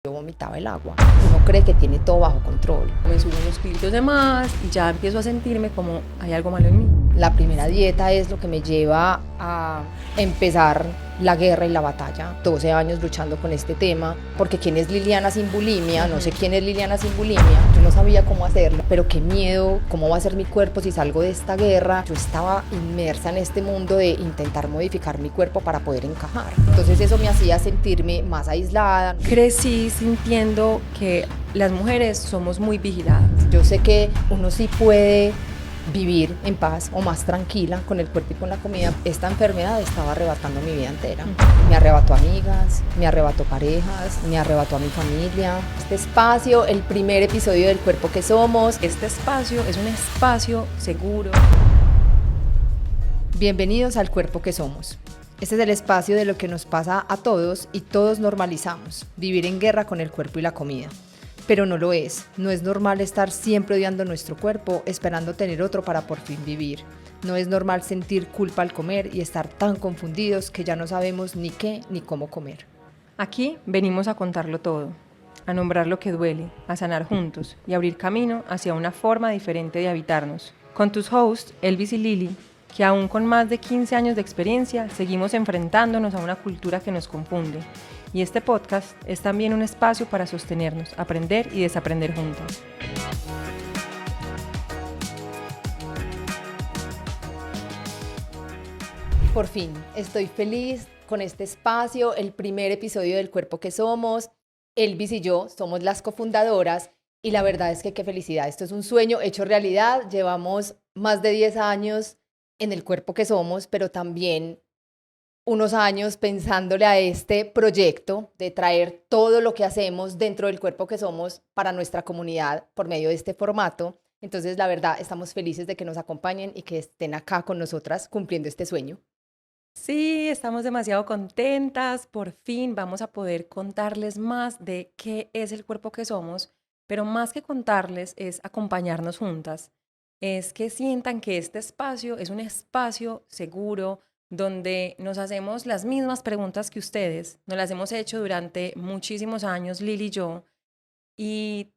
Yo vomitaba el agua. Uno cree que tiene todo bajo control. Me suben unos kilitos de más y ya empiezo a sentirme como hay algo malo en mí. La primera dieta es lo que me lleva a empezar la guerra y la batalla. 12 años luchando con este tema, porque ¿quién es Liliana sin bulimia? No sé quién es Liliana sin bulimia. Yo no sabía cómo hacerlo, pero qué miedo, cómo va a ser mi cuerpo si salgo de esta guerra. Yo estaba inmersa en este mundo de intentar modificar mi cuerpo para poder encajar. Entonces eso me hacía sentirme más aislada. Crecí sintiendo que las mujeres somos muy vigiladas. Yo sé que uno sí puede vivir en paz o más tranquila con el cuerpo y con la comida. Esta enfermedad estaba arrebatando mi vida entera. Me arrebató amigas, me arrebató parejas, me arrebató a mi familia. Este espacio, el primer episodio del Cuerpo que Somos. Este espacio es un espacio seguro. Bienvenidos al Cuerpo que Somos. Este es el espacio de lo que nos pasa a todos y todos normalizamos, vivir en guerra con el cuerpo y la comida. Pero no lo es. No es normal estar siempre odiando nuestro cuerpo, esperando tener otro para por fin vivir. No es normal sentir culpa al comer y estar tan confundidos que ya no sabemos ni qué ni cómo comer. Aquí venimos a contarlo todo, a nombrar lo que duele, a sanar juntos y abrir camino hacia una forma diferente de habitarnos. Con tus hosts, Elvis y Lili, que aún con más de 15 años de experiencia, seguimos enfrentándonos a una cultura que nos confunde. Y este podcast es también un espacio para sostenernos, aprender y desaprender juntos. Por fin, estoy feliz con este espacio, el primer episodio del Cuerpo que Somos. Elvis y yo somos las cofundadoras y la verdad es que qué felicidad. Esto es un sueño hecho realidad. Llevamos más de 10 años en el Cuerpo que Somos, pero también unos años pensándole a este proyecto de traer todo lo que hacemos dentro del Cuerpo que Somos para nuestra comunidad por medio de este formato. Entonces, la verdad, estamos felices de que nos acompañen y que estén acá con nosotras cumpliendo este sueño. Sí, estamos demasiado contentas. Por fin vamos a poder contarles más de qué es el cuerpo que somos, pero más que contarles es acompañarnos juntas. Es que sientan que este espacio es un espacio seguro donde nos hacemos las mismas preguntas que ustedes. Nos las hemos hecho durante muchísimos años, Lili y yo, y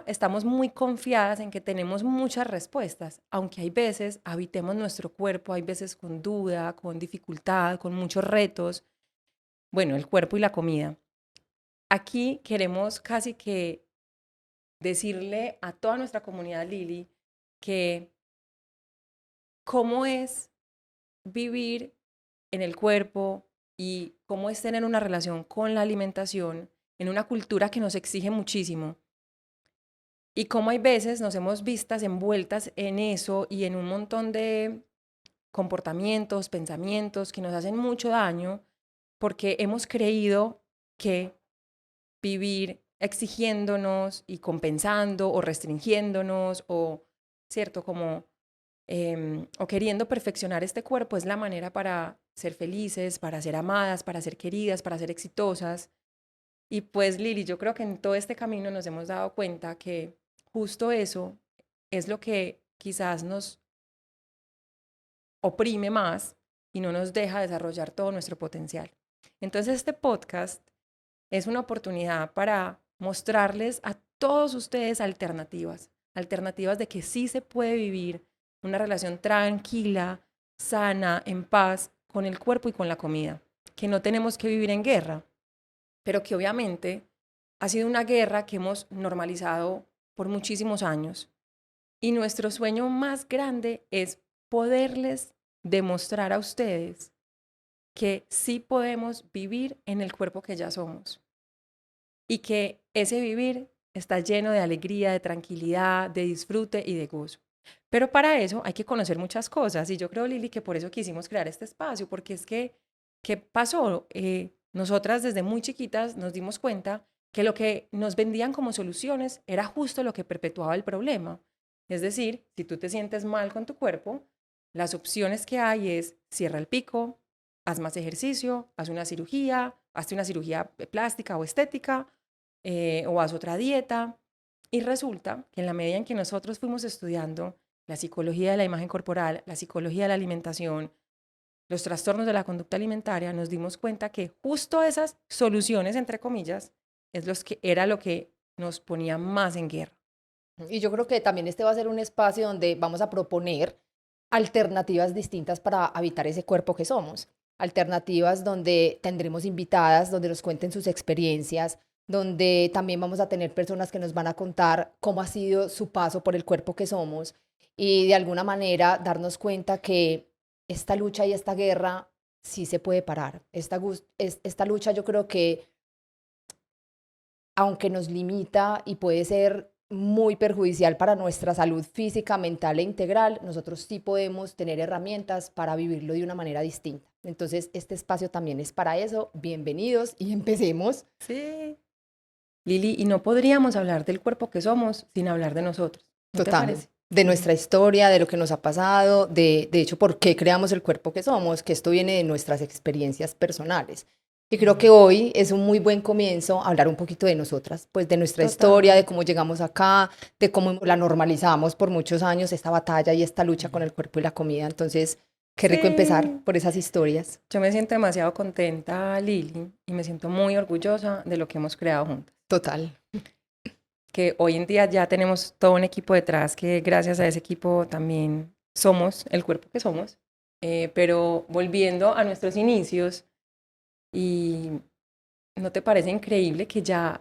estamos muy confiadas en que tenemos muchas respuestas, aunque hay veces habitemos nuestro cuerpo, hay veces con duda, con dificultad, con muchos retos. Bueno, el cuerpo y la comida. Aquí queremos casi que decirle a toda nuestra comunidad, Lili, que cómo es vivir en el cuerpo y cómo es tener una relación con la alimentación en una cultura que nos exige muchísimo. Y cómo hay veces nos hemos vistas envueltas en eso y en un montón de comportamientos, pensamientos que nos hacen mucho daño porque hemos creído que vivir exigiéndonos y compensando o restringiéndonos o, ¿cierto? Como, o queriendo perfeccionar este cuerpo es la manera para ser felices, para ser amadas, para ser queridas, para ser exitosas. Y pues Lili, yo creo que en todo este camino nos hemos dado cuenta que justo eso es lo que quizás nos oprime más y no nos deja desarrollar todo nuestro potencial. Entonces este podcast es una oportunidad para mostrarles a todos ustedes alternativas, alternativas de que sí se puede vivir una relación tranquila, sana, en paz con el cuerpo y con la comida, que no tenemos que vivir en guerra, pero que obviamente ha sido una guerra que hemos normalizado por muchísimos años. Y nuestro sueño más grande es poderles demostrar a ustedes que sí podemos vivir en el cuerpo que ya somos y que ese vivir está lleno de alegría, de tranquilidad, de disfrute y de gozo. Pero para eso hay que conocer muchas cosas y yo creo, Lili, que por eso quisimos crear este espacio, porque es que, ¿qué pasó? Nosotras desde muy chiquitas nos dimos cuenta que lo que nos vendían como soluciones era justo lo que perpetuaba el problema. Es decir, si tú te sientes mal con tu cuerpo, las opciones que hay es cierra el pico, haz más ejercicio, haz una cirugía, hazte una cirugía plástica o estética, o haz otra dieta. Y resulta que en la medida en que nosotros fuimos estudiando la psicología de la imagen corporal, la psicología de la alimentación, los trastornos de la conducta alimentaria, nos dimos cuenta que justo esas soluciones, entre comillas, era lo que nos ponía más en guerra. Y yo creo que también este va a ser un espacio donde vamos a proponer alternativas distintas para habitar ese cuerpo que somos. Alternativas donde tendremos invitadas, donde nos cuenten sus experiencias, donde también vamos a tener personas que nos van a contar cómo ha sido su paso por el cuerpo que somos y de alguna manera darnos cuenta que esta lucha y esta guerra sí se puede parar. Esta lucha yo creo que aunque nos limita y puede ser muy perjudicial para nuestra salud física, mental e integral, nosotros sí podemos tener herramientas para vivirlo de una manera distinta. Entonces, este espacio también es para eso. Bienvenidos y empecemos. Sí. Lili, y no podríamos hablar del cuerpo que somos sin hablar de nosotros. ¿No te Total. parece? De nuestra historia, de lo que nos ha pasado, de hecho, por qué creamos el cuerpo que somos, que esto viene de nuestras experiencias personales. Y creo que hoy es un muy buen comienzo hablar un poquito de nosotras, pues de nuestra historia, de cómo llegamos acá, de cómo la normalizamos por muchos años, esta batalla y esta lucha con el cuerpo y la comida. Entonces, qué rico empezar por esas historias. Yo me siento demasiado contenta, Lili, y me siento muy orgullosa de lo que hemos creado juntas. Total. Que hoy en día ya tenemos todo un equipo detrás, que gracias a ese equipo también somos el cuerpo que somos. Pero volviendo a nuestros inicios, ¿y no te parece increíble que ya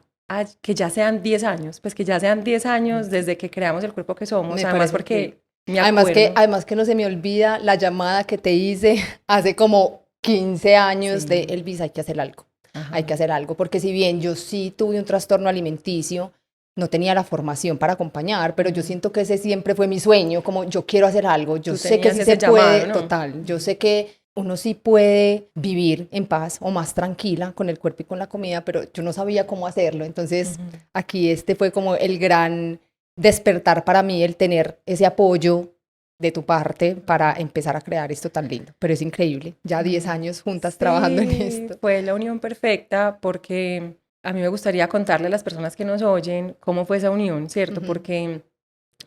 sean 10 años? Pues que ya sean 10 años desde que creamos el cuerpo que somos. Además porque me acuerdo. Además que no se me olvida la llamada que te hice hace como 15 años de Elvis, hay que hacer algo. Ajá. Hay que hacer algo, porque si bien yo sí tuve un trastorno alimenticio, no tenía la formación para acompañar, pero yo siento que ese siempre fue mi sueño, como yo quiero hacer algo, yo sé que sí se puede, ¿no? Total, yo sé que uno sí puede vivir en paz o más tranquila con el cuerpo y con la comida, pero yo no sabía cómo hacerlo, entonces aquí fue como el gran despertar para mí, el tener ese apoyo de tu parte para empezar a crear esto tan lindo, pero es increíble, ya 10 años juntas trabajando en esto. Fue la unión perfecta porque a mí me gustaría contarle a las personas que nos oyen cómo fue esa unión, ¿cierto? Porque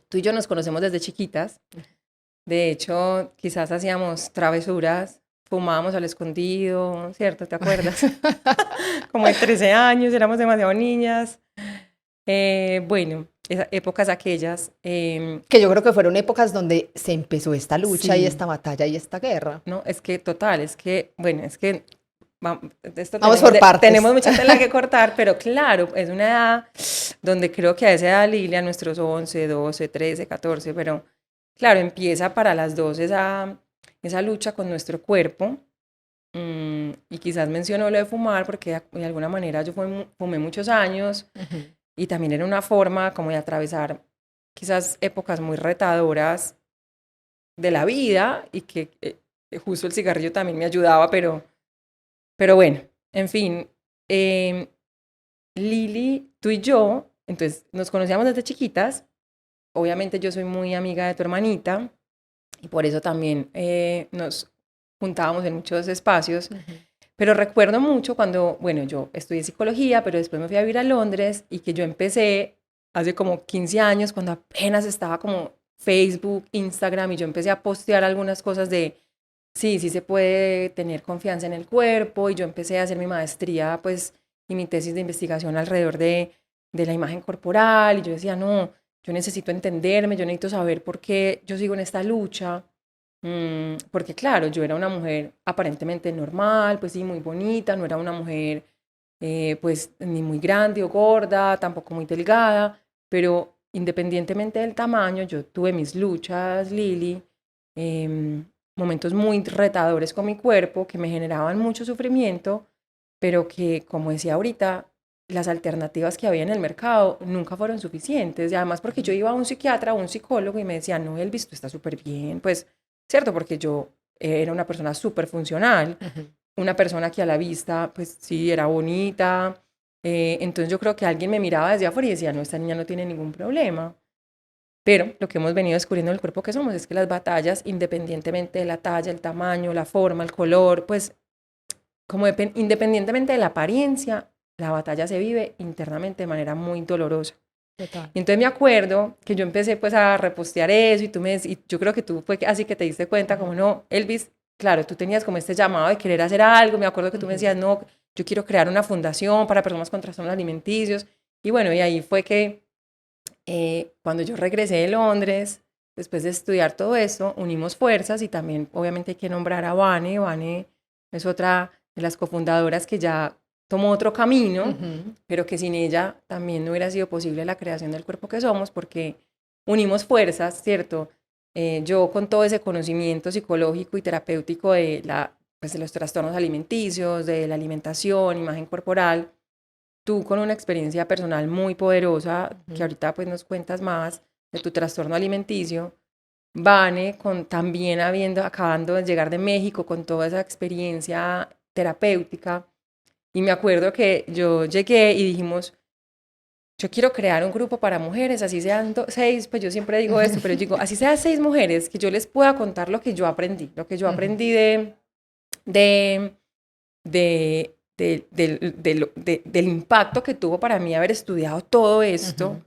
tú y yo nos conocemos desde chiquitas. De hecho, quizás hacíamos travesuras, fumábamos al escondido, ¿cierto? ¿Te acuerdas? Como de 13 años, éramos demasiado niñas. Bueno, épocas aquellas. Que yo creo que fueron épocas donde se empezó esta lucha y esta batalla y esta guerra. No, es que total, vamos por partes. Tenemos mucha tela que cortar, pero claro, es una edad donde creo que a esa edad, Lili, a nuestros 11, 12, 13, 14, pero claro, empieza para las dos esa lucha con nuestro cuerpo. Y quizás menciono lo de fumar porque de alguna manera yo fumé muchos años y también era una forma como de atravesar quizás épocas muy retadoras de la vida y que justo el cigarrillo también me ayudaba, pero bueno, en fin, Lili, tú y yo, entonces nos conocíamos desde chiquitas. Obviamente yo soy muy amiga de tu hermanita y por eso también nos juntábamos en muchos espacios. Pero recuerdo mucho cuando, bueno, yo estudié psicología, pero después me fui a vivir a Londres y que yo empecé hace como 15 años, cuando apenas estaba como Facebook, Instagram, y yo empecé a postear algunas cosas de sí se puede tener confianza en el cuerpo, y yo empecé a hacer mi maestría, pues, y mi tesis de investigación alrededor de la imagen corporal, y yo decía, no, yo necesito entenderme, yo necesito saber por qué yo sigo en esta lucha, porque claro, yo era una mujer aparentemente normal, pues sí, muy bonita, no era una mujer, pues, ni muy grande o gorda, tampoco muy delgada, pero independientemente del tamaño, yo tuve mis luchas, Lili, momentos muy retadores con mi cuerpo que me generaban mucho sufrimiento, pero que, como decía ahorita, las alternativas que había en el mercado nunca fueron suficientes. Y además porque yo iba a un psiquiatra o un psicólogo y me decía, no, Elvis, tú estás súper bien. Pues, cierto, porque yo era una persona súper funcional, una persona que a la vista, pues sí, era bonita. Entonces yo creo que alguien me miraba desde afuera y decía, no, esta niña no tiene ningún problema. Pero lo que hemos venido descubriendo del cuerpo que somos es que las batallas, independientemente de la talla, el tamaño, la forma, el color, pues como independientemente de la apariencia, la batalla se vive internamente de manera muy dolorosa. Total. Y entonces me acuerdo que yo empecé pues a repostear eso y y yo creo que tú fue así que te diste cuenta como no, Elvis, claro, tú tenías como este llamado de querer hacer algo, me acuerdo que tú me decías, no, yo quiero crear una fundación para personas con trastornos alimenticios, y bueno, y ahí fue que cuando yo regresé de Londres, después de estudiar todo esto, unimos fuerzas y también obviamente hay que nombrar a Vane. Vane es otra de las cofundadoras que ya tomó otro camino, pero que sin ella también no hubiera sido posible la creación del cuerpo que somos, porque unimos fuerzas, ¿cierto? Yo con todo ese conocimiento psicológico y terapéutico pues de los trastornos alimenticios, de la alimentación, imagen corporal, tú con una experiencia personal muy poderosa, que ahorita pues nos cuentas más de tu trastorno alimenticio, Vane, también acabando de llegar de México con toda esa experiencia terapéutica, y me acuerdo que yo llegué y dijimos, yo quiero crear un grupo para mujeres, así sean 6, pues yo siempre digo esto, pero yo digo, así sean 6 mujeres, que yo les pueda contar lo que yo aprendí, de, del impacto que tuvo para mí haber estudiado todo esto.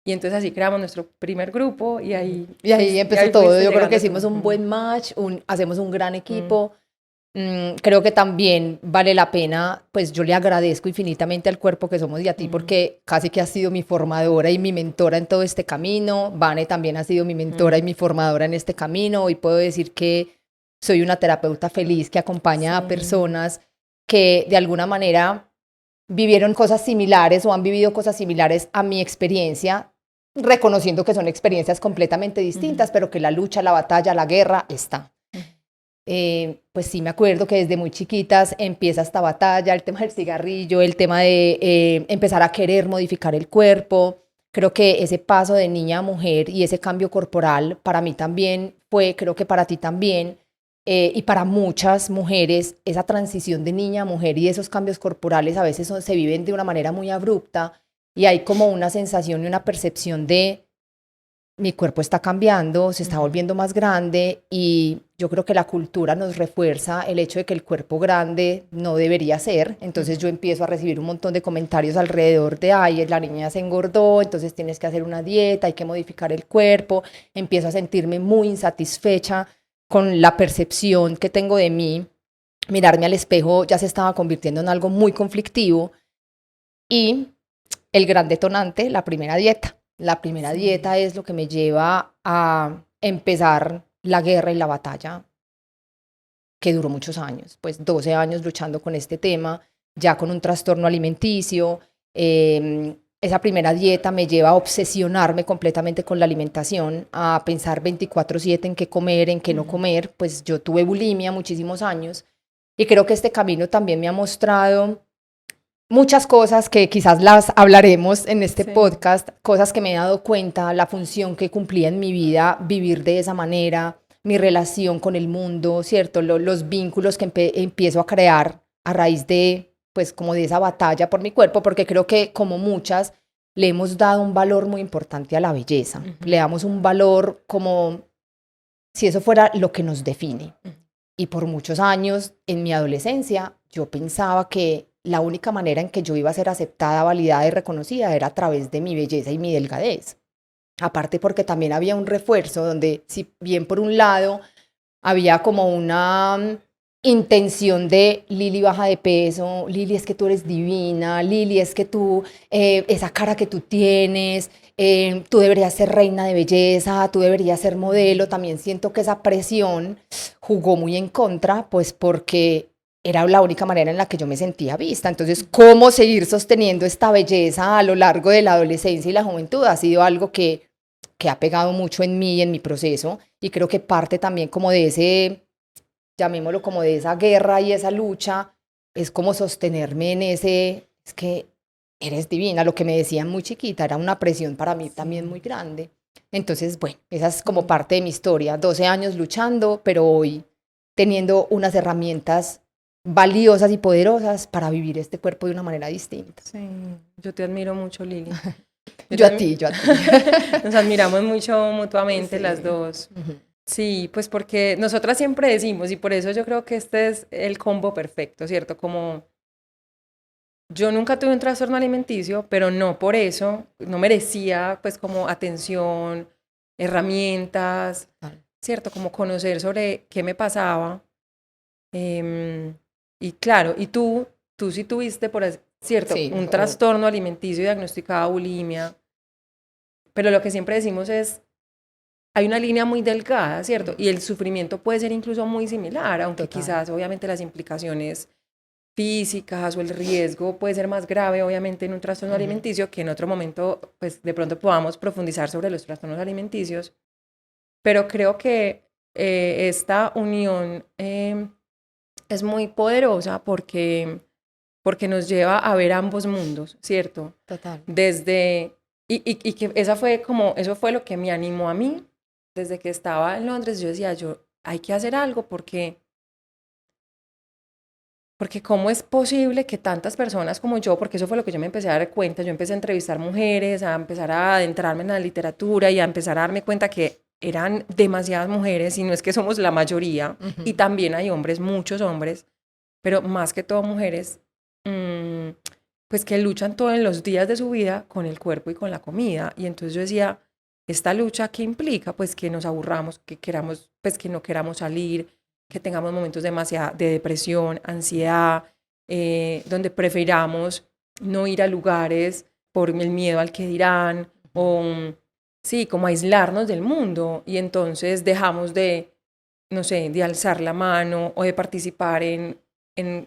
Y entonces así creamos nuestro primer grupo y ahí... Y ahí empezó todo. Yo creo que hicimos un buen match, hacemos un gran equipo. Creo que también vale la pena, pues yo le agradezco infinitamente al cuerpo que somos y a ti, porque casi que has sido mi formadora y mi mentora en todo este camino. Vane también ha sido mi mentora y mi formadora en este camino. Y puedo decir que soy una terapeuta feliz que acompaña a personas que de alguna manera vivieron cosas similares o han vivido cosas similares a mi experiencia, reconociendo que son experiencias completamente distintas, pero que la lucha, la batalla, la guerra está. Pues sí, me acuerdo que desde muy chiquitas empieza esta batalla, el tema del cigarrillo, el tema de empezar a querer modificar el cuerpo. Creo que ese paso de niña a mujer y ese cambio corporal para mí también fue, creo que para ti también, y para muchas mujeres, esa transición de niña a mujer y esos cambios corporales a veces se viven de una manera muy abrupta y hay como una sensación y una percepción de mi cuerpo está cambiando, se está volviendo más grande y yo creo que la cultura nos refuerza el hecho de que el cuerpo grande no debería ser. Entonces yo empiezo a recibir un montón de comentarios alrededor de, ay, la niña se engordó, entonces tienes que hacer una dieta, hay que modificar el cuerpo. Empiezo a sentirme muy insatisfecha con la percepción que tengo de mí. Mirarme al espejo ya se estaba convirtiendo en algo muy conflictivo y el gran detonante, la primera dieta. La primera dieta es lo que me lleva a empezar la guerra y la batalla, que duró muchos años, pues 12 años luchando con este tema, ya con un trastorno alimenticio. Esa primera dieta me lleva a obsesionarme completamente con la alimentación, a pensar 24/7 en qué comer, en qué no comer. Pues yo tuve bulimia muchísimos años y creo que este camino también me ha mostrado muchas cosas que quizás las hablaremos en este podcast, cosas que me he dado cuenta, la función que cumplía en mi vida, vivir de esa manera, mi relación con el mundo, ¿cierto? Los vínculos que empiezo a crear a raíz de, pues, como de esa batalla por mi cuerpo, porque creo que como muchas le hemos dado un valor muy importante a la belleza, le damos un valor como si eso fuera lo que nos define. Y por muchos años, en mi adolescencia, yo pensaba que la única manera en que yo iba a ser aceptada, validada y reconocida era a través de mi belleza y mi delgadez. Aparte porque también había un refuerzo donde, si bien por un lado había como una intención de Lili baja de peso, Lili es que tú eres divina, Lili es que tú, esa cara que tú tienes, tú deberías ser reina de belleza, tú deberías ser modelo. También siento que esa presión jugó muy en contra, pues porque era la única manera en la que yo me sentía vista. Entonces, ¿cómo seguir sosteniendo esta belleza a lo largo de la adolescencia y la juventud? Ha sido algo que ha pegado mucho en mí, en mi proceso, y creo que parte también como de ese, llamémoslo como de esa guerra y esa lucha, es como sostenerme en ese, es que eres divina, lo que me decían muy chiquita, era una presión para mí también muy grande. Entonces, bueno, esa es como parte de mi historia, 12 años luchando, pero hoy teniendo unas herramientas valiosas y poderosas para vivir este cuerpo de una manera distinta. Sí, yo te admiro mucho, Lili. Yo a ti. Nos admiramos mucho mutuamente las dos. Sí, pues porque nosotras siempre decimos, y por eso yo creo que este es el combo perfecto, ¿cierto? Como yo nunca tuve un trastorno alimenticio, pero no por eso, no merecía pues como atención, herramientas, ¿cierto? Como conocer sobre qué me pasaba. Y claro, y tú sí tuviste, cierto, Sí, un trastorno alimenticio diagnosticado, bulimia, pero lo que siempre decimos es, hay una línea muy delgada, ¿cierto? Y el sufrimiento puede ser incluso muy similar, aunque total. quizás obviamente las implicaciones físicas o el riesgo puede ser más grave, obviamente, en un trastorno alimenticio, que en otro momento, pues de pronto podamos profundizar sobre los trastornos alimenticios. Pero creo que esta unión es muy poderosa porque nos lleva a ver ambos mundos, ¿cierto? Total. Y que eso fue lo que me animó a mí. Desde que estaba en Londres, yo decía, hay que hacer algo porque cómo es posible que tantas personas como yo, porque eso fue lo que yo me empecé a dar cuenta, yo empecé a entrevistar mujeres, a empezar a adentrarme en la literatura y a empezar a darme cuenta que eran demasiadas mujeres y no es que somos la mayoría, y también hay hombres, muchos hombres, pero más que todo mujeres, pues que luchan todos los días de su vida con el cuerpo y con la comida. Y entonces yo decía, esta lucha, ¿qué implica? Pues que nos aburramos, que queramos, pues que no queramos salir, que tengamos momentos de depresión, ansiedad, donde prefiramos no ir a lugares por el miedo al que dirán, o sí, como aislarnos del mundo, y entonces dejamos de, no sé, de alzar la mano o de participar en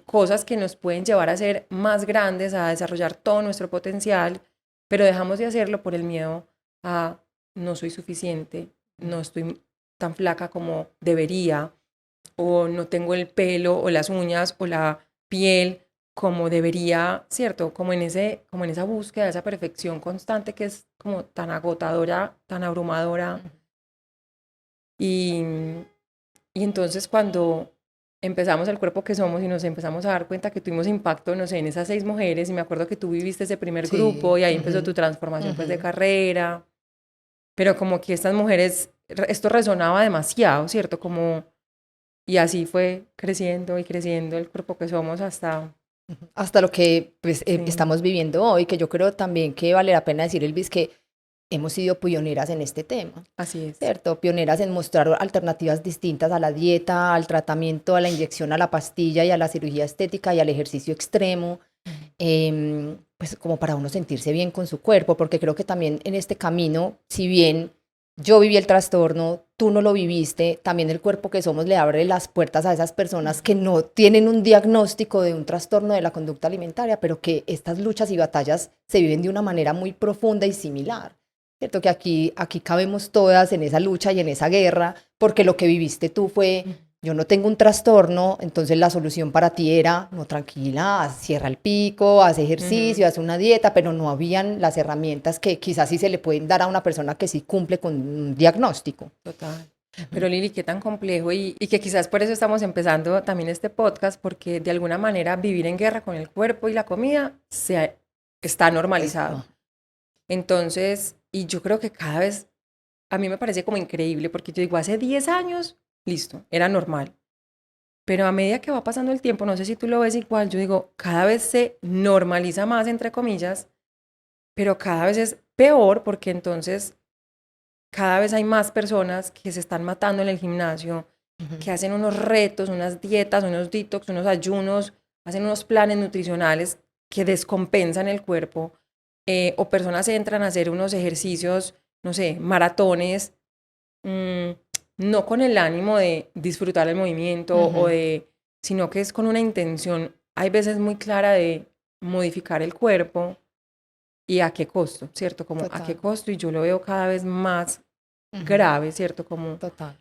cosas que nos pueden llevar a ser más grandes, a desarrollar todo nuestro potencial, pero dejamos de hacerlo por el miedo a no soy suficiente, no estoy tan flaca como debería, o no tengo el pelo o las uñas o la piel como debería, ¿cierto? Como en esa búsqueda de esa perfección constante que es como tan agotadora, tan abrumadora. Y, y entonces cuando empezamos el cuerpo que somos y nos empezamos a dar cuenta que tuvimos impacto, no sé, en esas 6 mujeres, y me acuerdo que tú viviste ese primer Sí. grupo y ahí empezó tu transformación pues de carrera, pero como que estas mujeres, esto resonaba demasiado, ¿cierto? Como, y así fue creciendo y creciendo el cuerpo que somos Hasta lo que pues, sí, estamos viviendo hoy, que yo creo también que vale la pena decir, Elvis, que hemos sido pioneras en este tema, así es. ¿cierto? Pioneras en mostrar alternativas distintas a la dieta, al tratamiento, a la inyección, a la pastilla y a la cirugía estética y al ejercicio extremo, pues como para uno sentirse bien con su cuerpo, porque creo que también en este camino, si bien yo viví el trastorno, tú no lo viviste, también el cuerpo que somos le abre las puertas a esas personas que no tienen un diagnóstico de un trastorno de la conducta alimentaria, pero que estas luchas y batallas se viven de una manera muy profunda y similar. Cierto que aquí cabemos todas en esa lucha y en esa guerra, porque lo que viviste tú fue, yo no tengo un trastorno, entonces la solución para ti era, no, tranquila, cierra el pico, haz ejercicio, haz una dieta, pero no habían las herramientas que quizás sí se le pueden dar a una persona que sí cumple con un diagnóstico. Total. Pero Lili, qué tan complejo y que quizás por eso estamos empezando también este podcast, porque de alguna manera vivir en guerra con el cuerpo y la comida está normalizado. Entonces, y yo creo que cada vez, a mí me parece como increíble, porque yo digo, hace 10 años, listo, era normal. Pero a medida que va pasando el tiempo, no sé si tú lo ves igual, yo digo, cada vez se normaliza más, entre comillas, pero cada vez es peor porque entonces cada vez hay más personas que se están matando en el gimnasio, que hacen unos retos, unas dietas, unos detox, unos ayunos, hacen unos planes nutricionales que descompensan el cuerpo, o personas entran a hacer unos ejercicios, no sé, maratones, no con el ánimo de disfrutar el movimiento sino que es con una intención, hay veces muy clara de modificar el cuerpo y a qué costo, ¿cierto? Como a qué costo, y yo lo veo cada vez más grave, ¿cierto? Como Total.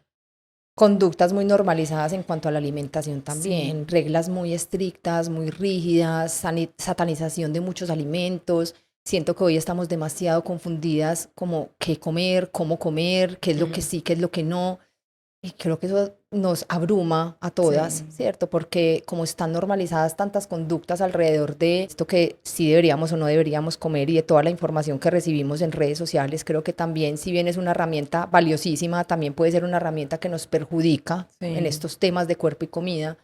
Conductas muy normalizadas en cuanto a la alimentación también, sí, reglas muy estrictas, muy rígidas, satanización de muchos alimentos. Siento que hoy estamos demasiado confundidas como qué comer, cómo comer, qué es lo que sí, qué es lo que no. Y creo que eso nos abruma a todas, sí, ¿cierto? Porque como están normalizadas tantas conductas alrededor de esto que sí deberíamos o no deberíamos comer y de toda la información que recibimos en redes sociales, creo que también, si bien es una herramienta valiosísima, también puede ser una herramienta que nos perjudica en sí, estos temas de cuerpo y comida,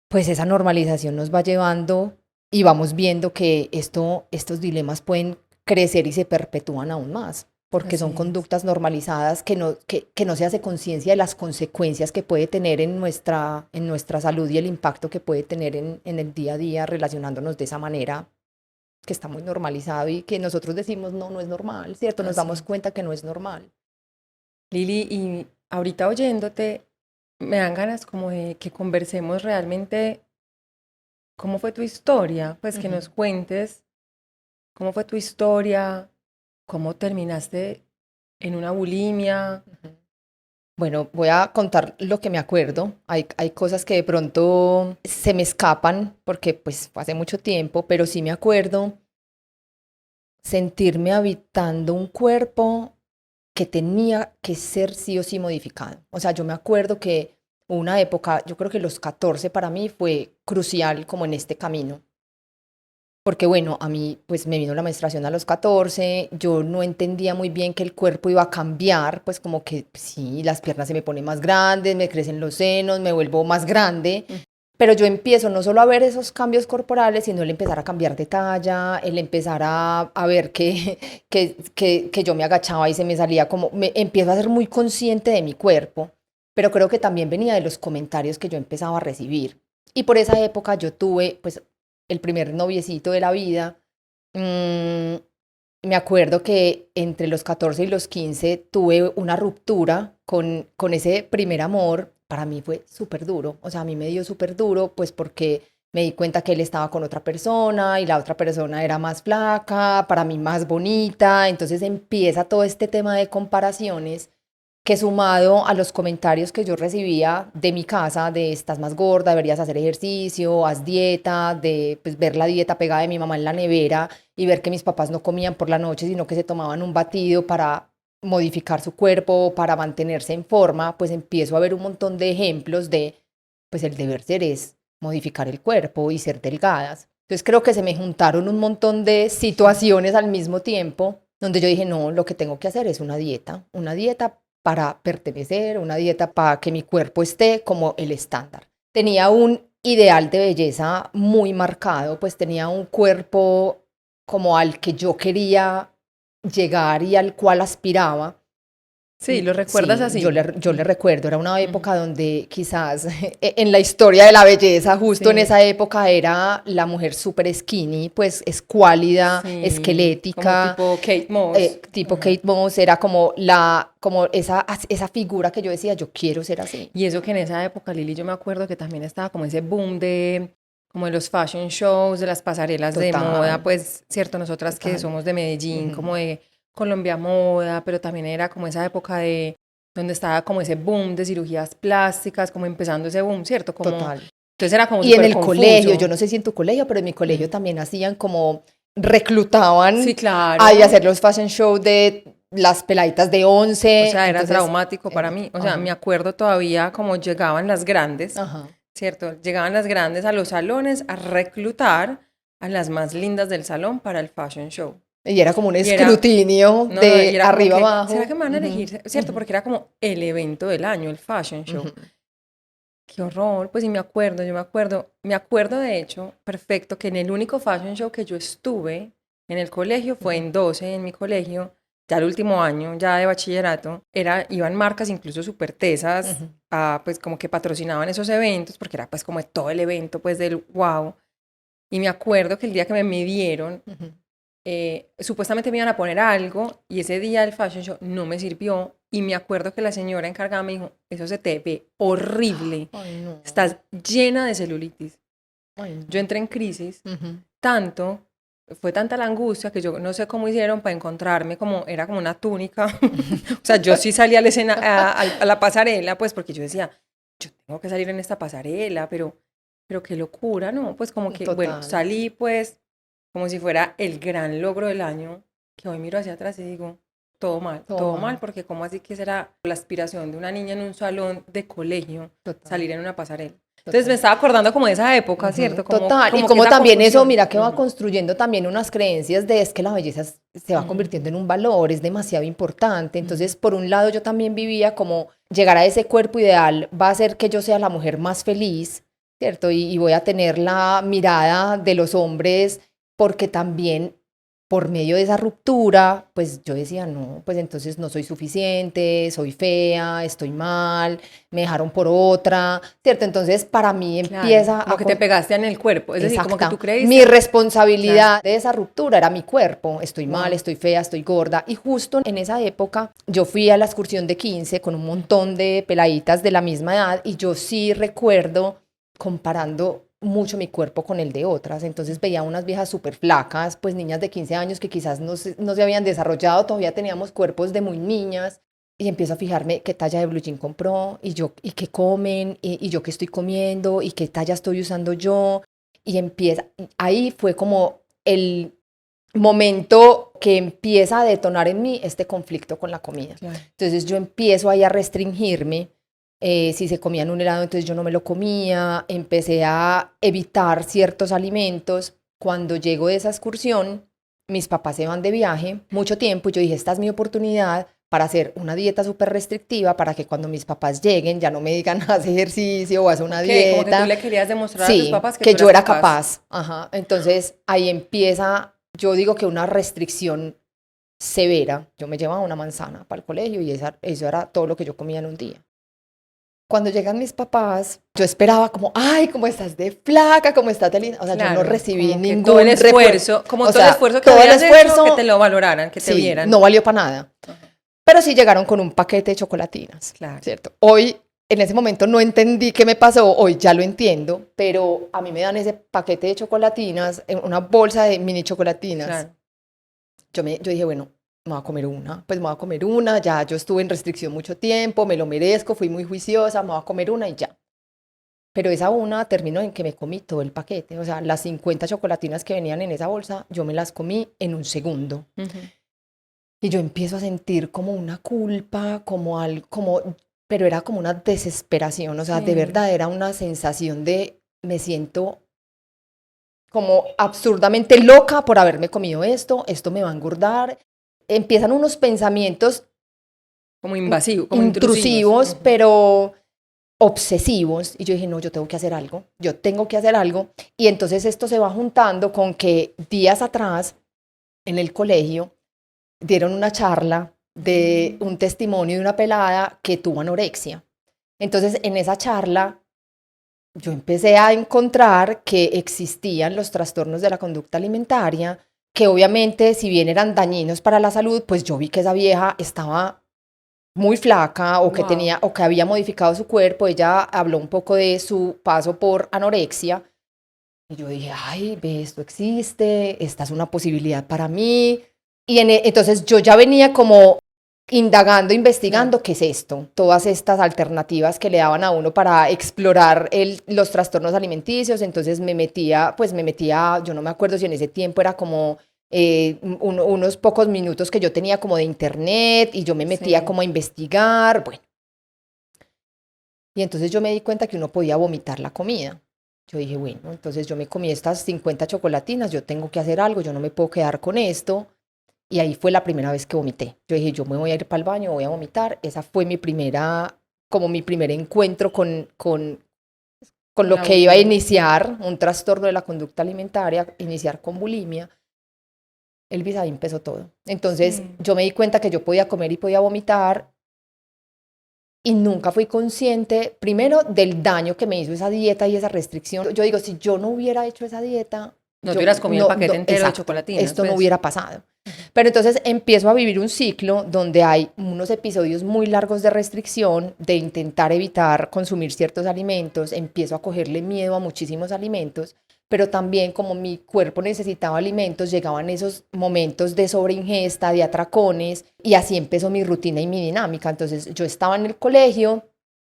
pues esa normalización nos va llevando y vamos viendo que estos dilemas pueden crecer y se perpetúan aún más. porque son Así es. conductas normalizadas que no se hace conciencia de las consecuencias que puede tener en nuestra salud y el impacto que puede tener en el día a día relacionándonos de esa manera que está muy normalizado y que nosotros decimos no es normal, ¿cierto? Nos Así damos es. cuenta que no es normal. Lili, y ahorita oyéndote, me dan ganas como de que conversemos realmente cómo fue tu historia, pues que nos cuentes cómo fue tu historia, cómo terminaste en una bulimia. Bueno, voy a contar lo que me acuerdo. Hay cosas que de pronto se me escapan porque pues fue hace mucho tiempo, pero sí me acuerdo sentirme habitando un cuerpo que tenía que ser sí o sí modificado. O sea, yo me acuerdo que una época, yo creo que los 14 para mí fue crucial como en este camino. Porque bueno, a mí pues me vino la menstruación a los 14, yo no entendía muy bien que el cuerpo iba a cambiar, pues como que sí, las piernas se me ponen más grandes, me crecen los senos, me vuelvo más grande, pero yo empiezo no solo a ver esos cambios corporales, sino el empezar a cambiar de talla, el empezar a ver que yo me agachaba y se me salía como, me empiezo a ser muy consciente de mi cuerpo, pero creo que también venía de los comentarios que yo empezaba a recibir. Y por esa época yo tuve pues el primer noviecito de la vida. Me acuerdo que entre los 14 y los 15 tuve una ruptura con ese primer amor. Para mí fue súper duro, o sea, a mí me dio súper duro, pues porque me di cuenta que él estaba con otra persona y la otra persona era más flaca, para mí más bonita, entonces empieza todo este tema de comparaciones que sumado a los comentarios que yo recibía de mi casa, de estás más gorda, deberías hacer ejercicio, haz dieta, de pues, ver la dieta pegada de mi mamá en la nevera y ver que mis papás no comían por la noche, sino que se tomaban un batido para modificar su cuerpo, para mantenerse en forma, pues empiezo a ver un montón de ejemplos de, pues el deber ser es modificar el cuerpo y ser delgadas. Entonces creo que se me juntaron un montón de situaciones al mismo tiempo, donde yo dije, no, lo que tengo que hacer es una dieta para pertenecer, una dieta para que mi cuerpo esté como el estándar. Tenía un ideal de belleza muy marcado, pues tenía un cuerpo como al que yo quería llegar y al cual aspiraba. Sí, lo recuerdas Sí, así. yo le recuerdo, era una Ujú. época donde quizás en la historia de la belleza, justo en Sí, esa época era la mujer súper skinny, pues escuálida, sí, como esquelética, tipo Kate Moss. tipo Ajá. Kate Moss, era como, como esa figura que yo decía, yo quiero ser así. Y eso que en esa época, Lili, yo me acuerdo que también estaba como ese boom de como de los fashion shows, de las pasarelas de moda, Total, pues, cierto, nosotras que total. somos de Medellín, Ujú. como de Colombia Moda, pero también era como esa época de donde estaba como ese boom de cirugías plásticas, como empezando ese boom, ¿cierto? Como, Total. entonces era como Y en súper el colegio, yo confuso. no sé si en tu colegio, pero en mi colegio Mm. también hacían como, Sí, reclutaban a claro. hacer los fashion show de las peladitas de O 11, sea, era entonces traumático para era, mí. O sea, me ajá, acuerdo todavía como llegaban las grandes, ajá. ¿cierto? Llegaban las grandes a los salones a reclutar a las más lindas del salón para el fashion show. Y era como un Y era, escrutinio no, no, y de era como arriba que, ¿será que abajo. me van a Ujú, elegir? ¿Cierto? ujú, Porque era como el evento del año, el fashion show. ujú, Qué horror. Pues sí, me acuerdo de hecho, perfecto, que en el único fashion show que yo estuve en el colegio fue ujú, en 12, en mi colegio, ya el último año, ya de bachillerato, iban marcas incluso súper tesas, ujú, pues como que patrocinaban esos eventos, porque era pues como todo el evento pues del wow. Y me acuerdo que el día que me midieron, ujú. supuestamente me iban a poner algo y ese día del fashion show no me sirvió y me acuerdo que la señora encargada me dijo, eso se te ve horrible, Ay, no. estás llena de celulitis. Ay, Yo no. entré en crisis, Ujú. tanto, fue tanta la angustia que yo no sé cómo hicieron para encontrarme como, era como una túnica, o sea, yo sí salí a la escena, a la pasarela, pues porque yo decía, yo tengo que salir en esta pasarela, pero qué locura, ¿no? Pues como que, bueno, Total. salí pues como si fuera el gran logro del año, que hoy miro hacia atrás y digo, Todo todo mal, mal. porque como así que será la aspiración de una niña en un salón de colegio Total. salir en una pasarela. Entonces me Total. estaba acordando como de esa época, Ujú, ¿cierto? total, y Como que como esa también eso, confusión. mira que va Ujú, construyendo también unas creencias de es que la belleza se va ujú, convirtiendo en un valor, es demasiado importante. ujú. Entonces, por un lado, yo también vivía como llegar a ese cuerpo ideal va a hacer que yo sea la mujer más feliz, ¿cierto? Y voy a tener la mirada de los hombres porque también por medio de esa ruptura, pues yo decía, no, pues entonces no soy suficiente, soy fea, estoy mal, me dejaron por otra, ¿cierto? Entonces para mí Claro, empieza como que te pegaste en el cuerpo, es decir, como que tú creíste. Mi responsabilidad de esa ruptura era mi cuerpo, estoy mal, Wow. estoy fea, estoy gorda, y justo en esa época yo fui a la excursión de 15 con un montón de peladitas de la misma edad, y yo sí recuerdo comparando mucho mi cuerpo con el de otras. Entonces veía unas viejas súper flacas, pues niñas de 15 años que quizás no se habían desarrollado, todavía teníamos cuerpos de muy niñas, y empiezo a fijarme qué talla de blue jean compró, y qué comen, y yo qué estoy comiendo, y qué talla estoy usando yo, y empieza, ahí fue como el momento que empieza a detonar en mí este conflicto con la comida. Claro. Entonces yo empiezo ahí a restringirme. Si se comían un helado, entonces yo no me lo comía, empecé a evitar ciertos alimentos. Cuando llego de esa excursión, mis papás se van de viaje mucho tiempo, y yo dije, esta es mi oportunidad para hacer una dieta súper restrictiva, para que cuando mis papás lleguen ya no me digan haz ejercicio o haz una dieta. Como que tú le querías demostrar a tus papás que tú yo eras era capaz. Ajá. Entonces ahí empieza, yo digo que una restricción severa. Yo me llevaba una manzana para el colegio, y eso era todo lo que yo comía en un día. Cuando llegan mis papás, yo esperaba como, ay, cómo estás de flaca, cómo estás de linda. O sea, claro, yo no recibí como que ningún todo el esfuerzo, como todo el esfuerzo que habías hecho, que te lo valoraran, que te vieran. No valió para nada. Ajá. Pero sí llegaron con un paquete de chocolatinas, Claro. ¿cierto? Hoy, en ese momento no entendí qué me pasó, hoy ya lo entiendo, pero a mí me dan ese paquete de chocolatinas, una bolsa de mini chocolatinas. Claro. Yo dije, bueno, me voy a comer una, pues me voy a comer una, ya yo estuve en restricción mucho tiempo, me lo merezco, fui muy juiciosa, me voy a comer una y ya. Pero esa una terminó en que me comí todo el paquete, o sea, las 50 chocolatinas que venían en esa bolsa, yo me las comí en un segundo. Y yo empiezo a sentir como una culpa, pero era como una desesperación, o sea, de verdad era una sensación de, me siento como absurdamente loca por haberme comido esto me va a engordar. Empiezan unos pensamientos como invasivos, como intrusivos, pero obsesivos, y yo dije, no, yo tengo que hacer algo, y entonces esto se va juntando con que días atrás en el colegio dieron una charla de un testimonio de una pelada que tuvo anorexia. Entonces en esa charla yo empecé a encontrar que existían los trastornos de la conducta alimentaria, que obviamente si bien eran dañinos para la salud, pues yo vi que esa vieja estaba muy flaca, o que tenía, o que había modificado su cuerpo. Ella habló un poco de su paso por anorexia, y yo dije, ay, ve, esto existe, esta es una posibilidad para mí. Y entonces yo ya venía como indagando, investigando qué es esto, todas estas alternativas que le daban a uno para explorar los trastornos alimenticios. Entonces me metía, yo no me acuerdo si en ese tiempo era como unos pocos minutos que yo tenía como de internet, y yo me metía como a investigar, bueno. Y entonces yo me di cuenta que uno podía vomitar la comida. Yo dije, bueno, entonces yo me comí estas 50 chocolatinas, yo tengo que hacer algo, yo no me puedo quedar con esto. Y ahí fue la primera vez que vomité. Yo dije, yo me voy a ir para el baño, voy a vomitar. Esa fue mi primer encuentro con lo que iba a iniciar, un trastorno de la conducta alimentaria, iniciar con bulimia. Elvis, ahí empezó todo. Entonces yo me di cuenta que yo podía comer y podía vomitar, y nunca fui consciente, primero, del daño que me hizo esa dieta y esa restricción. Yo digo, si yo no hubiera hecho esa dieta, no te hubieras comido el paquete entero de chocolatinas. Esto no hubiera pasado. Pero entonces empiezo a vivir un ciclo donde hay unos episodios muy largos de restricción, de intentar evitar consumir ciertos alimentos. Empiezo a cogerle miedo a muchísimos alimentos, pero también como mi cuerpo necesitaba alimentos, llegaban esos momentos de sobreingesta, de atracones, y así empezó mi rutina y mi dinámica. Entonces yo estaba en el colegio,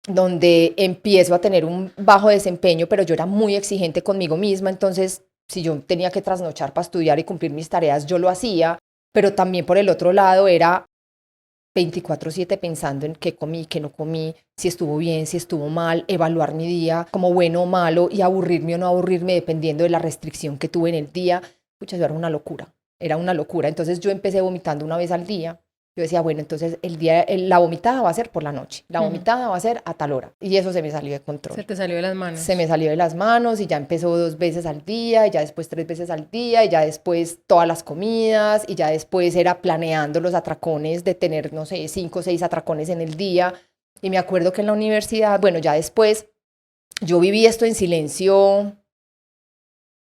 donde empiezo a tener un bajo desempeño, pero yo era muy exigente conmigo misma. Entonces si yo tenía que trasnochar para estudiar y cumplir mis tareas, yo lo hacía, pero también por el otro lado era 24/7 pensando en qué comí, qué no comí, si estuvo bien, si estuvo mal, evaluar mi día como bueno o malo, y aburrirme o no aburrirme dependiendo de la restricción que tuve en el día. Pucha, eso era una locura, era una locura. Entonces yo empecé vomitando una vez al día, Yo decía, bueno, entonces la vomitada va a ser por la noche, la vomitada va a ser a tal hora. Y eso se me salió de control. Se te salió de las manos. Se me salió de las manos y ya empezó 2 veces al día, y ya después 3 veces al día, y ya después todas las comidas, y ya después era planeando los atracones de tener, no sé, 5 o 6 atracones en el día. Y me acuerdo que en la universidad, bueno, ya después, yo viví esto en silencio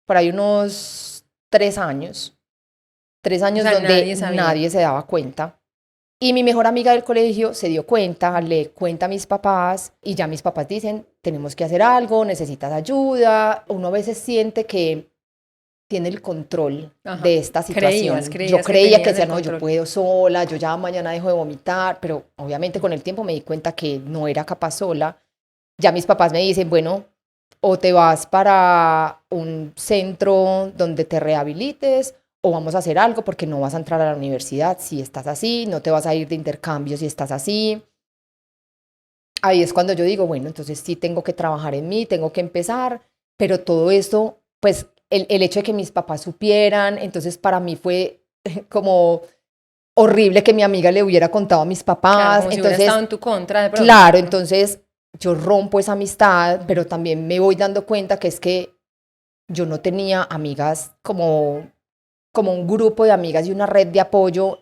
por ahí unos 3 años. 3 años, o sea, donde nadie se daba cuenta. Y mi mejor amiga del colegio se dio cuenta, le cuenta a mis papás y ya mis papás dicen, tenemos que hacer algo, necesitas ayuda. Uno a veces siente que tiene el control de esta situación. Yo creía que decía, no, yo puedo sola, yo ya mañana dejo de vomitar, pero obviamente con el tiempo me di cuenta que no era capaz sola. Ya mis papás me dicen, bueno, o te vas para un centro donde te rehabilites, o vamos a hacer algo porque no vas a entrar a la universidad si estás así, no te vas a ir de intercambio si estás así. Ahí es cuando yo digo, bueno, entonces sí tengo que trabajar en mí, tengo que empezar, pero todo esto, pues el hecho de que mis papás supieran, entonces para mí fue como horrible que mi amiga le hubiera contado a mis papás. Claro, como entonces, si hubiera estado en tu contra de pronto. Claro, entonces yo rompo esa amistad, pero también me voy dando cuenta que es que yo no tenía amigas como un grupo de amigas y una red de apoyo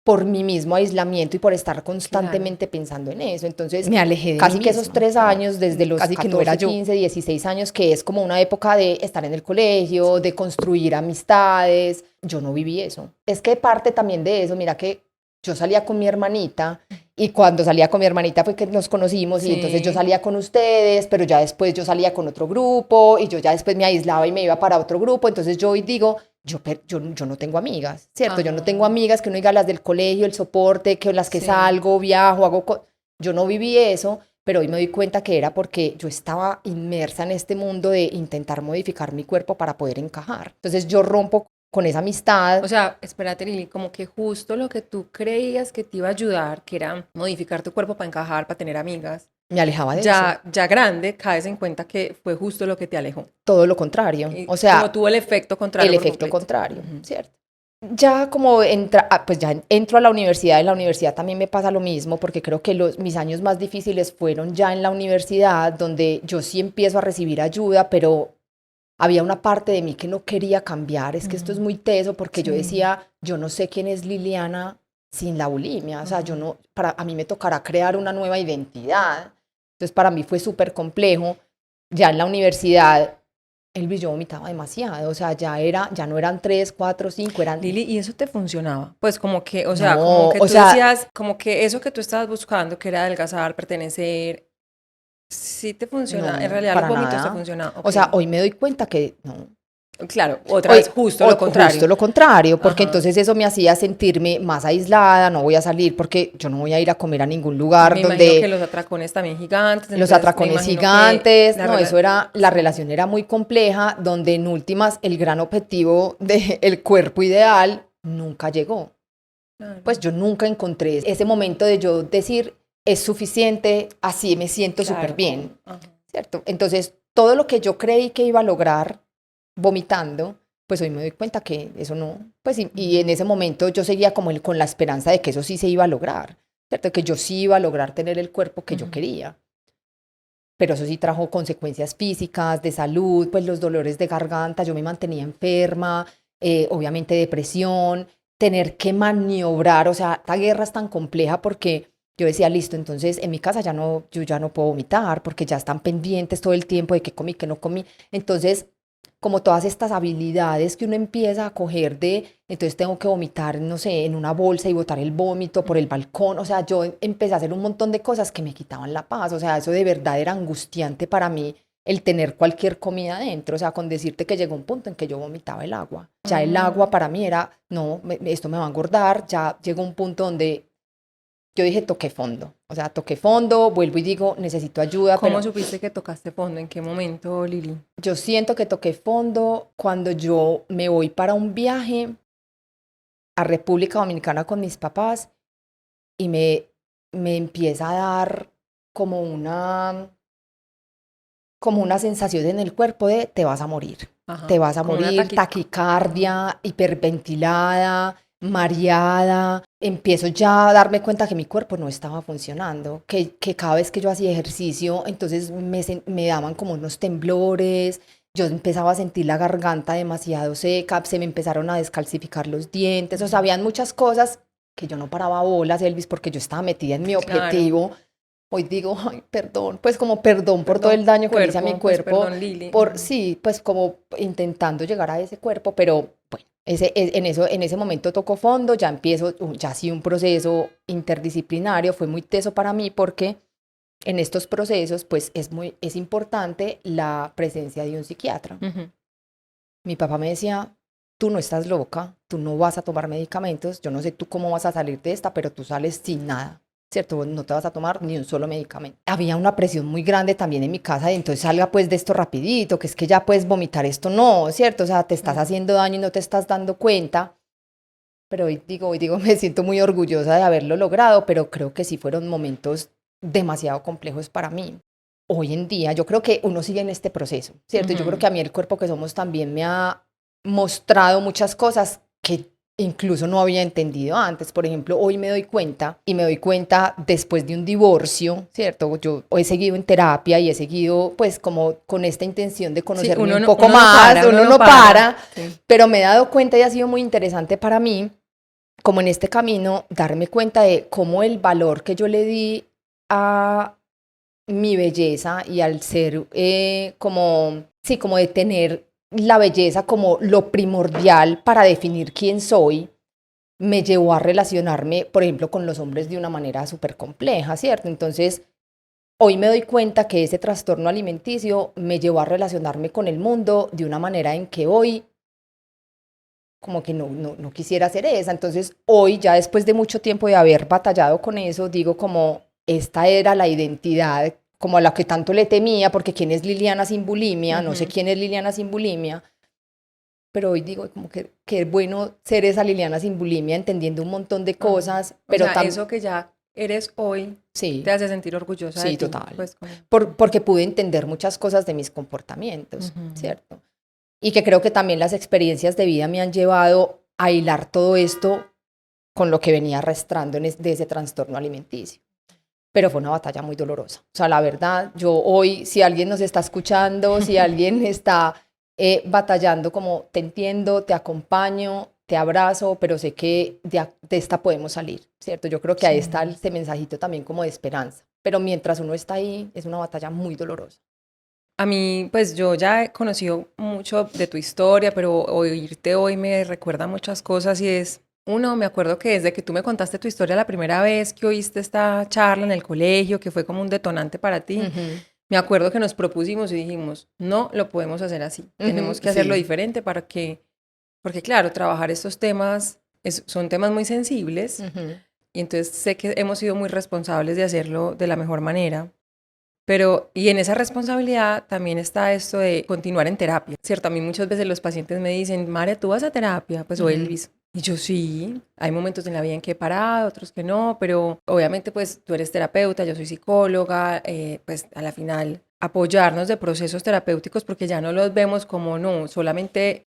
por mi mismo aislamiento y por estar constantemente pensando en eso. Entonces me alejé de casi mí que misma. Esos 3 años, desde los Casi 14, 15, 16 años, que es como una época de estar en el colegio, de construir amistades, yo no viví eso. Es que parte también de eso, mira que yo salía con mi hermanita y cuando salía con mi hermanita fue que nos conocimos y entonces yo salía con ustedes, pero ya después yo salía con otro grupo y yo ya después me aislaba y me iba para otro grupo. Entonces yo hoy digo, yo no tengo amigas, ¿cierto? Yo no tengo amigas que uno diga las del colegio, el soporte, que las que salgo, viajo, yo no viví eso, pero hoy me doy cuenta que era porque yo estaba inmersa en este mundo de intentar modificar mi cuerpo para poder encajar. Entonces yo rompo con esa amistad. O sea, espérate, Lili, como que justo lo que tú creías que te iba a ayudar, que era modificar tu cuerpo para encajar, para tener amigas, me alejaba de eso. Ya grande, caes en cuenta que fue justo lo que te alejó. Todo lo contrario. O sea, como tuvo el efecto contrario. El efecto contrario, ¿cierto? Ya como pues ya entro a la universidad, en la universidad también me pasa lo mismo, porque creo que mis años más difíciles fueron ya en la universidad, donde yo sí empiezo a recibir ayuda, pero había una parte de mí que no quería cambiar. Es que esto es muy teso, porque yo decía, yo no sé quién es Liliana sin la bulimia. O sea, a mí me tocará crear una nueva identidad. Entonces para mí fue súper complejo. Ya en la universidad yo vomitaba demasiado, o sea, ya no eran 3, 4, 5, eran... Lili, ¿y eso te funcionaba? Pues como que, o sea, como que tú decías, como que eso que tú estabas buscando, que era adelgazar, pertenecer, sí te funciona, en realidad los vómitos te funcionaban. O sea, hoy me doy cuenta que no. Claro, otra vez justo lo contrario. Justo lo contrario, porque entonces eso me hacía sentirme más aislada, no voy a salir porque yo no voy a ir a comer a ningún lugar me donde... imagino que los atracones también gigantes. Los atracones gigantes, no, eso era, la relación era muy compleja, donde en últimas el gran objetivo del cuerpo ideal nunca llegó. Claro. Pues yo nunca encontré ese momento de yo decir, es suficiente, así me siento súper bien, ¿cierto? Entonces, todo lo que yo creí que iba a lograr vomitando, pues hoy me doy cuenta que eso no, pues y en ese momento yo seguía como con la esperanza de que eso sí se iba a lograr, ¿cierto? Que yo sí iba a lograr tener el cuerpo que yo quería. Pero eso sí trajo consecuencias físicas, de salud, pues los dolores de garganta, yo me mantenía enferma, obviamente depresión, tener que maniobrar, o sea, esta guerra es tan compleja porque yo decía, listo, entonces en mi casa yo ya no puedo vomitar porque ya están pendientes todo el tiempo de qué comí, qué no comí. Entonces, como todas estas habilidades que uno empieza a coger entonces tengo que vomitar, no sé, en una bolsa y botar el vómito por el balcón. O sea, yo empecé a hacer un montón de cosas que me quitaban la paz. O sea, eso de verdad era angustiante para mí, el tener cualquier comida dentro. O sea, con decirte que llegó un punto en que yo vomitaba el agua. Ya el agua para mí era, no, esto me va a engordar. Ya llegó un punto donde yo dije, toqué fondo. O sea, toqué fondo, vuelvo y digo, necesito ayuda. ¿Cómo supiste que tocaste fondo? ¿En qué momento, Lili? Yo siento que toqué fondo cuando yo me voy para un viaje a República Dominicana con mis papás y me empieza a dar como una sensación en el cuerpo de te vas a morir. Te vas a morir, taquicardia, hiperventilada. mareada, empiezo ya a darme cuenta que mi cuerpo no estaba funcionando, que cada vez que yo hacía ejercicio, entonces me daban como unos temblores, yo empezaba a sentir la garganta demasiado seca, se me empezaron a descalcificar los dientes, o sea, habían muchas cosas que yo no paraba bolas, Elvis, porque yo estaba metida en mi objetivo. Claro. Hoy digo, ay, perdón, pues como perdón por todo el daño que le hice a mi cuerpo, pues perdón, Lili. Sí, pues como intentando llegar a ese cuerpo, pero bueno, en ese momento tocó fondo, ya empiezo, ya sí un proceso interdisciplinario, fue muy teso para mí porque en estos procesos pues es importante la presencia de un psiquiatra. Mi papá me decía, tú no estás loca, tú no vas a tomar medicamentos, yo no sé tú cómo vas a salir de esta, pero tú sales sin nada, ¿cierto? No te vas a tomar ni un solo medicamento. Había una presión muy grande también en mi casa de entonces salga pues de esto rapidito, que es que ya puedes vomitar esto, no, ¿cierto? O sea, te estás haciendo daño y no te estás dando cuenta. Pero hoy digo, me siento muy orgullosa de haberlo logrado, pero creo que sí fueron momentos demasiado complejos para mí. Hoy en día yo creo que uno sigue en este proceso, ¿cierto? Yo creo que a mí el cuerpo que somos también me ha mostrado muchas cosas que incluso no había entendido antes. Por ejemplo, hoy me doy cuenta, y me doy cuenta después de un divorcio, ¿cierto? Yo he seguido en terapia y he seguido pues como con esta intención de conocerme un poco más, uno no para, sí. Pero me he dado cuenta y ha sido muy interesante para mí, como en este camino, darme cuenta de cómo el valor que yo le di a mi belleza y al ser como de tener la belleza como lo primordial para definir quién soy, me llevó a relacionarme, por ejemplo, con los hombres de una manera súper compleja, ¿cierto? Entonces, hoy me doy cuenta que ese trastorno alimenticio me llevó a relacionarme con el mundo de una manera en que hoy como que no quisiera hacer esa. Entonces, hoy, ya después de mucho tiempo de haber batallado con eso, digo como esta era la identidad como a la que tanto le temía, porque ¿quién es Liliana sin bulimia? No sé quién es Liliana sin bulimia, pero hoy digo como que es bueno ser esa Liliana sin bulimia, entendiendo un montón de cosas. Pero o sea, eso que ya eres hoy, sí, te hace sentir orgullosa de ti. Sí, total. Pues, porque pude entender muchas cosas de mis comportamientos, ¿cierto? Y que creo que también las experiencias de vida me han llevado a hilar todo esto con lo que venía arrastrando de ese trastorno alimenticio. Pero fue una batalla muy dolorosa. O sea, la verdad, yo hoy, si alguien nos está escuchando, si alguien está batallando, como te entiendo, te acompaño, te abrazo, pero sé que de esta podemos salir, ¿cierto? Yo creo que ahí está este mensajito también como de esperanza. Pero mientras uno está ahí, es una batalla muy dolorosa. A mí, pues yo ya he conocido mucho de tu historia, pero oírte hoy me recuerda muchas cosas y es, uno, me acuerdo que desde que tú me contaste tu historia la primera vez que oíste esta charla en el colegio, que fue como un detonante para ti, me acuerdo que nos propusimos y dijimos, no lo podemos hacer así, tenemos que hacerlo diferente porque claro, trabajar estos temas son temas muy sensibles y entonces sé que hemos sido muy responsables de hacerlo de la mejor manera. Pero, y en esa responsabilidad también está esto de continuar en terapia, ¿cierto? A mí muchas veces los pacientes me dicen, María, ¿tú vas a terapia? Pues, o Elvis. Y yo sí, hay momentos en la vida en que he parado, otros que no, pero obviamente pues tú eres terapeuta, yo soy psicóloga, pues a la final apoyarnos de procesos terapéuticos porque ya no los vemos como no, solamente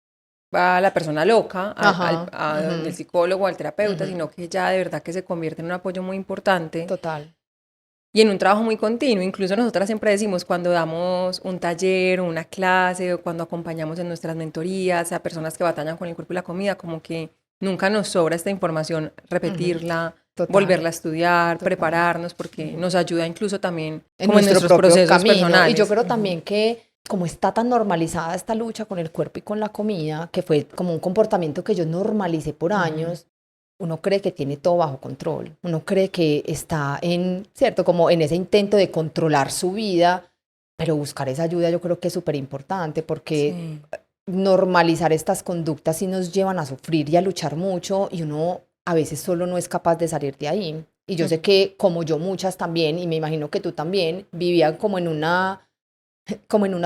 va la persona loca al psicólogo, al terapeuta, sino que ya de verdad que se convierte en un apoyo muy importante. Total. Y en un trabajo muy continuo, incluso nosotras siempre decimos cuando damos un taller o una clase o cuando acompañamos en nuestras mentorías a personas que batallan con el cuerpo y la comida, como que nunca nos sobra esta información, repetirla, volverla a estudiar, prepararnos, porque nos ayuda incluso también como en nuestros procesos camino, personales. Y yo creo también que como está tan normalizada esta lucha con el cuerpo y con la comida, que fue como un comportamiento que yo normalicé por años, uno cree que tiene todo bajo control, uno cree que está ¿cierto? Como en ese intento de controlar su vida, pero buscar esa ayuda yo creo que es súper importante porque normalizar estas conductas sí nos llevan a sufrir y a luchar mucho y uno a veces solo no es capaz de salir de ahí. Y yo sé que como yo muchas también, y me imagino que tú también, vivían como en una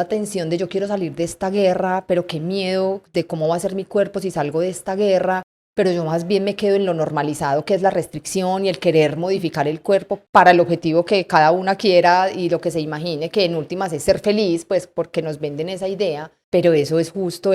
tensión de yo quiero salir de esta guerra, pero qué miedo de cómo va a ser mi cuerpo si salgo de esta guerra. Pero yo más bien me quedo en lo normalizado, que es la restricción y el querer modificar el cuerpo para el objetivo que cada una quiera y lo que se imagine, que en últimas es ser feliz, pues porque nos venden esa idea, pero eso es justo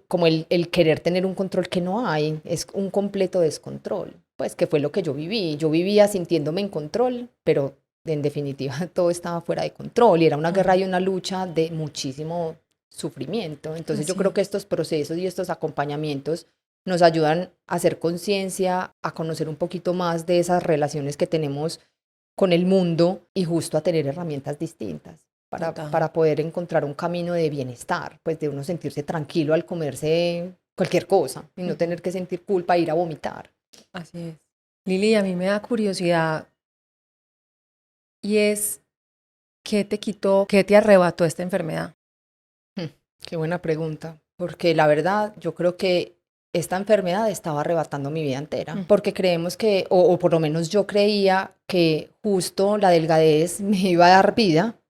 como el querer tener un control que no hay, es un completo descontrol, pues que fue lo que yo viví. Yo vivía sintiéndome en control, pero en definitiva todo estaba fuera de control y era una guerra y una lucha de muchísimo sufrimiento. Entonces yo Así creo es. que estos procesos y estos acompañamientos nos ayudan a hacer conciencia, a conocer un poquito más de esas relaciones que tenemos con el mundo y justo a tener herramientas distintas Total. para poder encontrar un camino de bienestar, pues de uno sentirse tranquilo al comerse cualquier cosa y no tener que sentir culpa e ir a vomitar. Así es. Lili, a mí me da curiosidad y es, ¿qué te quitó, qué te arrebató esta enfermedad? Qué buena pregunta, porque la verdad yo creo que esta enfermedad estaba arrebatando mi vida entera, porque creemos que, o por lo menos yo creía que justo la delgadez me iba a dar vida,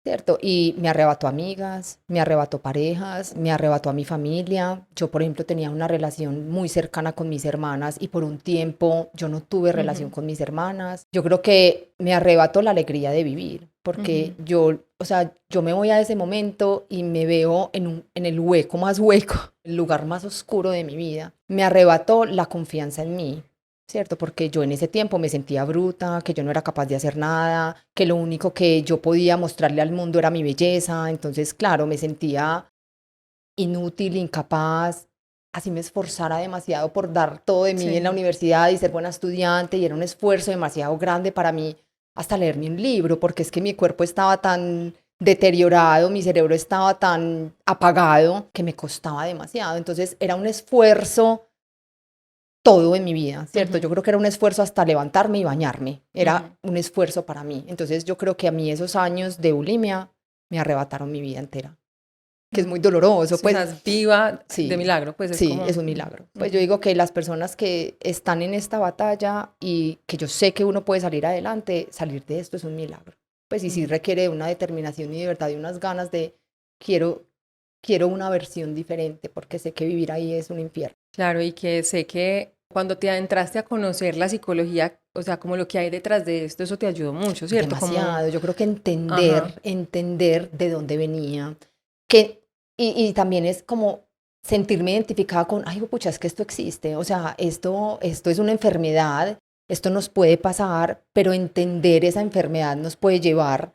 ¿cierto? Y me arrebató amigas, me arrebató parejas, me arrebató a mi familia. Yo, por ejemplo, tenía una relación muy cercana con mis hermanas y por un tiempo yo no tuve relación con mis hermanas. Yo creo que me arrebató la alegría de vivir, porque yo, o sea, yo me voy a ese momento y me veo en el hueco más hueco, el lugar más oscuro de mi vida. Me arrebató la confianza en mí, ¿cierto? Porque yo en ese tiempo me sentía bruta, que yo no era capaz de hacer nada, que lo único que yo podía mostrarle al mundo era mi belleza. Entonces, claro, me sentía inútil, incapaz. Así me esforzara demasiado por dar todo de mí en la Sí. universidad y ser buena estudiante, y era un esfuerzo demasiado grande para mí hasta leerme un libro, porque es que mi cuerpo estaba tan deteriorado, mi cerebro estaba tan apagado que me costaba demasiado. Entonces, era un esfuerzo todo en mi vida, ¿cierto? Yo creo que era un esfuerzo hasta levantarme y bañarme, era un esfuerzo para mí. Entonces yo creo que a mí esos años de bulimia me arrebataron mi vida entera, que es muy doloroso, Sí, o sea, pues es viva de sí, milagro, pues es sí, como... es un milagro. Pues yo digo que las personas que están en esta batalla y que yo sé que uno puede salir adelante, salir de esto es un milagro. Pues y sí requiere de una determinación y de verdad, de unas ganas de quiero, quiero una versión diferente, porque sé que vivir ahí es un infierno. Claro, y que sé que cuando te adentraste a conocer la psicología, o sea, como lo que hay detrás de esto, eso te ayudó mucho, ¿cierto? Como, Demasiado, yo creo que ajá, entender de dónde venía, que, y también es como sentirme identificada con, ay, pucha, es que esto existe, o sea, esto es una enfermedad, esto nos puede pasar, pero entender esa enfermedad nos puede llevar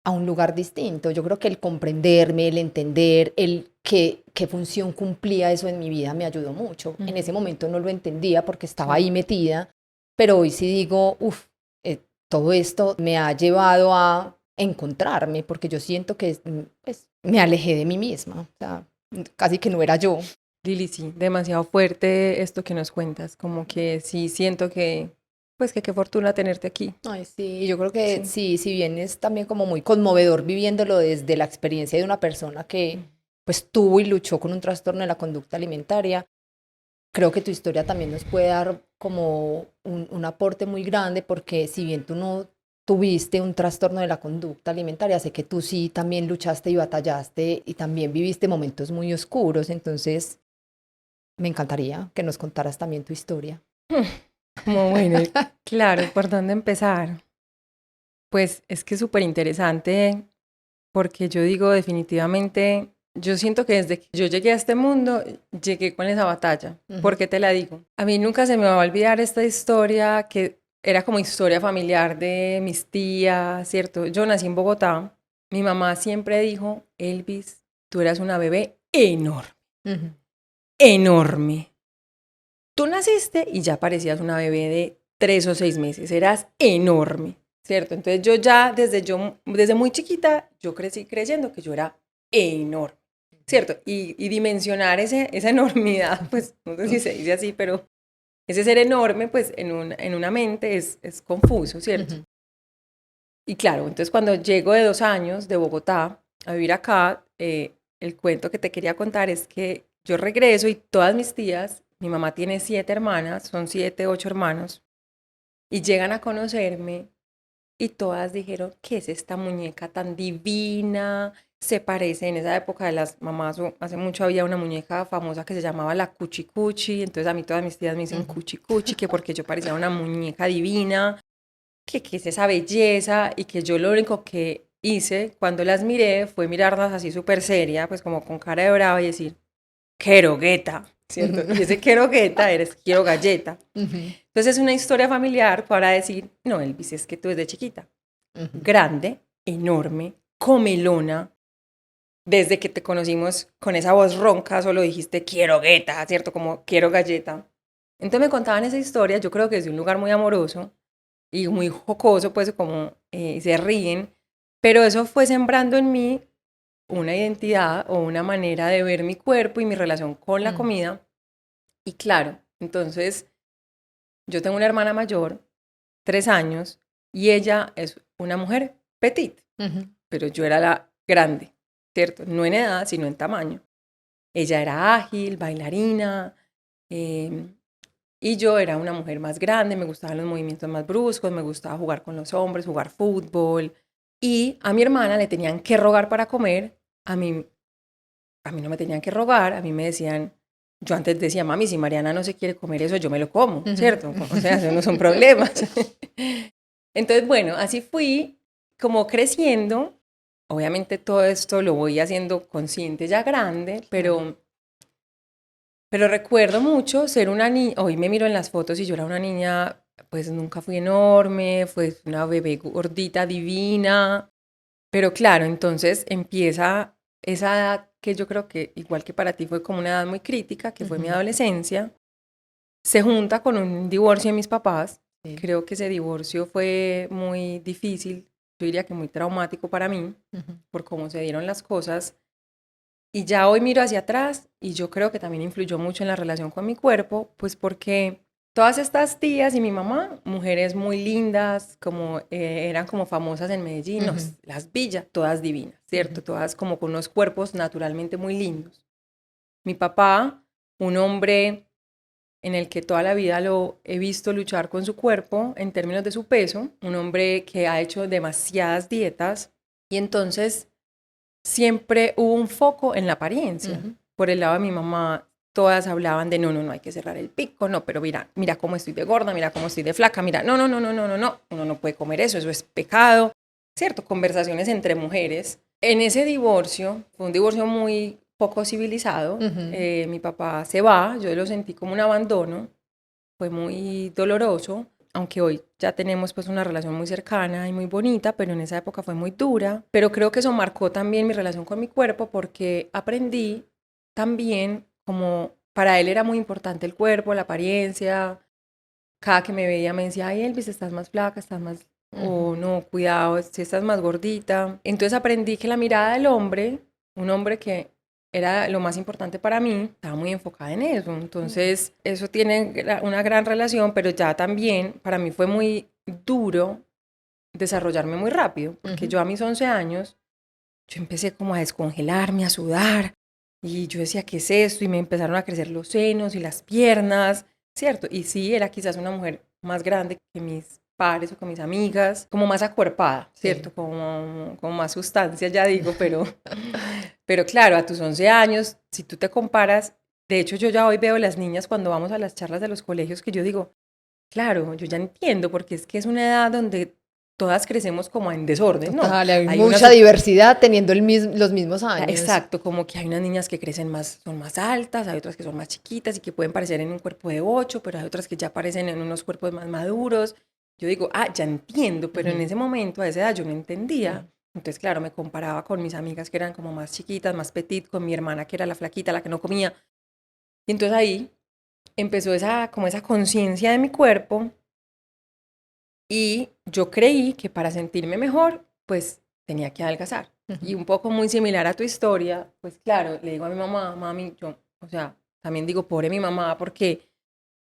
a un lugar distinto. Yo creo que el comprenderme, el entender, el qué función cumplía eso en mi vida me ayudó mucho. En ese momento no lo entendía porque estaba ahí sí. metida, pero hoy sí digo, uff, todo esto me ha llevado a encontrarme, porque yo siento que pues, me alejé de mí misma, o sea, casi que no era yo. Lili, sí, demasiado fuerte esto que nos cuentas, como que sí siento que, pues que qué fortuna tenerte aquí. Ay, sí, yo creo que Sí. sí, si bien es también como muy conmovedor viviéndolo desde la experiencia de una persona que pues tuvo y luchó con un trastorno de la conducta alimentaria, creo que tu historia también nos puede dar como un aporte muy grande, porque si bien tú no tuviste un trastorno de la conducta alimentaria, sé que tú sí también luchaste y batallaste y también viviste momentos muy oscuros, entonces me encantaría que nos contaras también tu historia. Como bueno, claro, ¿por dónde empezar? Pues es que es súper interesante porque yo digo definitivamente, yo siento que desde que yo llegué a este mundo, llegué con esa batalla. ¿Por qué te la digo? A mí nunca se me va a olvidar esta historia que era como historia familiar de mis tías, ¿cierto? Yo nací en Bogotá. Mi mamá siempre dijo, Elvis, tú eras una bebé enorme, Ujú. enorme. Tú naciste y ya parecías una bebé de 3 o 6 meses, eras enorme, ¿cierto? Entonces desde muy chiquita, yo crecí creyendo que yo era enorme, ¿cierto? Y dimensionar esa enormidad, pues no sé si se dice así, pero ese ser enorme, pues en una mente es confuso, ¿cierto? Ujú. Y claro, entonces cuando llego de 2 años de Bogotá a vivir acá, el cuento que te quería contar es que yo regreso y todas mis tías, mi mamá tiene 7 hermanas, son 7, 8 hermanos, y llegan a conocerme y todas dijeron, ¿qué es esta muñeca tan divina? Se parece, en esa época de las mamás, hace mucho había una muñeca famosa que se llamaba la Cuchi Cuchi, entonces a mí todas mis tías me dicen Cuchi Cuchi, que porque yo parecía una muñeca divina, que es esa belleza y que yo lo único que hice cuando las miré fue mirarlas así súper seria, pues como con cara de brava y decir, quiero gueta, ¿cierto? Y ese quiero gueta eres quiero galleta. Entonces es una historia familiar para decir, no, Elvis, es que tú desde chiquita, grande, enorme, comelona, desde que te conocimos con esa voz ronca, solo dijiste quiero gueta, ¿cierto? Como quiero galleta. Entonces me contaban esa historia, yo creo que desde un lugar muy amoroso y muy jocoso, pues como se ríen, pero eso fue sembrando en mí una identidad o una manera de ver mi cuerpo y mi relación con la comida. Y claro, entonces yo tengo una hermana mayor, 3 años, y ella es una mujer petit, pero yo era la grande, ¿cierto? No en edad, sino en tamaño. Ella era ágil, bailarina, y yo era una mujer más grande, me gustaban los movimientos más bruscos, me gustaba jugar con los hombres, jugar fútbol. Y a mi hermana le tenían que rogar para comer, a mí no me tenían que rogar, a mí me decían, yo antes decía, mami, si Mariana no se quiere comer eso, yo me lo como, ¿cierto? O sea, eso no son problemas. Entonces, bueno, así fui como creciendo. Obviamente todo esto lo voy haciendo consciente ya grande, pero recuerdo mucho ser una niña, hoy me miro en las fotos y yo era una niña, pues nunca fui enorme, fue una bebé gordita, divina, pero claro, entonces empieza esa edad que yo creo que igual que para ti fue como una edad muy crítica, que fue mi adolescencia, se junta con un divorcio de mis papás. Sí. Creo que ese divorcio fue muy difícil, yo diría que muy traumático para mí, por cómo se dieron las cosas. Y ya hoy miro hacia atrás y yo creo que también influyó mucho en la relación con mi cuerpo, pues porque todas estas tías y mi mamá, mujeres muy lindas, como eran como famosas en Medellín, las villas, todas divinas, ¿cierto? Todas como con unos cuerpos naturalmente muy lindos. Mi papá, un hombre en el que toda la vida lo he visto luchar con su cuerpo en términos de su peso, un hombre que ha hecho demasiadas dietas y entonces siempre hubo un foco en la apariencia. Por el lado de mi mamá, todas hablaban de no, hay que cerrar el pico, no, pero mira cómo estoy de gorda, mira cómo estoy de flaca, mira, no, uno no puede comer eso es pecado, ¿cierto? Conversaciones entre mujeres. En ese divorcio, fue un divorcio muy poco civilizado, mi papá se va, yo lo sentí como un abandono, fue muy doloroso, aunque hoy ya tenemos pues una relación muy cercana y muy bonita, pero en esa época fue muy dura. Pero creo que eso marcó también mi relación con mi cuerpo porque aprendí también como para él era muy importante el cuerpo, la apariencia. Cada que me veía me decía, ay Elvis, estás más flaca, estás más... o no, cuidado, si estás más gordita. Entonces aprendí que la mirada del hombre, un hombre que era lo más importante para mí, estaba muy enfocada en eso. Entonces, eso tiene una gran relación, pero ya también para mí fue muy duro desarrollarme muy rápido, porque yo a mis 11 años, yo empecé como a descongelarme, a sudar, y yo decía, ¿qué es esto? Y me empezaron a crecer los senos y las piernas, ¿cierto? Y sí, era quizás una mujer más grande que mis pares o que mis amigas, como más acuerpada, ¿cierto? Sí. Como más sustancia, ya digo, pero claro, a tus 11 años, si tú te comparas, de hecho yo ya hoy veo las niñas cuando vamos a las charlas de los colegios que yo digo, claro, yo ya entiendo, porque es que es una edad donde todas crecemos como en desorden, ¿no? Total, hay mucha diversidad teniendo los mismos años. Exacto, como que hay unas niñas que crecen más, son más altas, hay otras que son más chiquitas y que pueden parecer en un cuerpo de 8, pero hay otras que ya aparecen en unos cuerpos más maduros. Yo digo, ya entiendo, pero en ese momento, a esa edad, yo no entendía. Entonces, claro, me comparaba con mis amigas que eran como más chiquitas, más petit, con mi hermana que era la flaquita, la que no comía. Y entonces ahí empezó como esa conciencia de mi cuerpo y yo creí que para sentirme mejor, pues tenía que adelgazar. Y un poco muy similar a tu historia, pues claro, le digo a mi mamá, mami, yo, o sea, también digo, pobre mi mamá, porque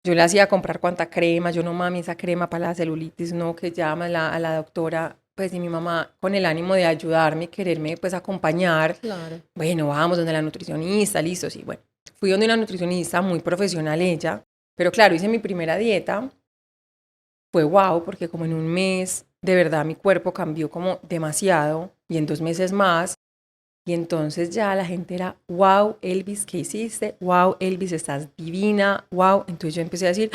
yo le hacía comprar cuanta crema, yo no, mami, esa crema para la celulitis, no, que llama a la doctora, pues y mi mamá con el ánimo de ayudarme, quererme pues acompañar. Claro. Bueno, vamos donde la nutricionista, listo, sí, bueno. Fui donde una nutricionista muy profesional ella, pero claro, hice mi primera dieta, fue wow, porque como en un mes, de verdad mi cuerpo cambió como demasiado, y en 2 meses más, y entonces ya la gente era, wow, Elvis, ¿qué hiciste? Wow, Elvis, estás divina, wow. Entonces yo empecé a decir,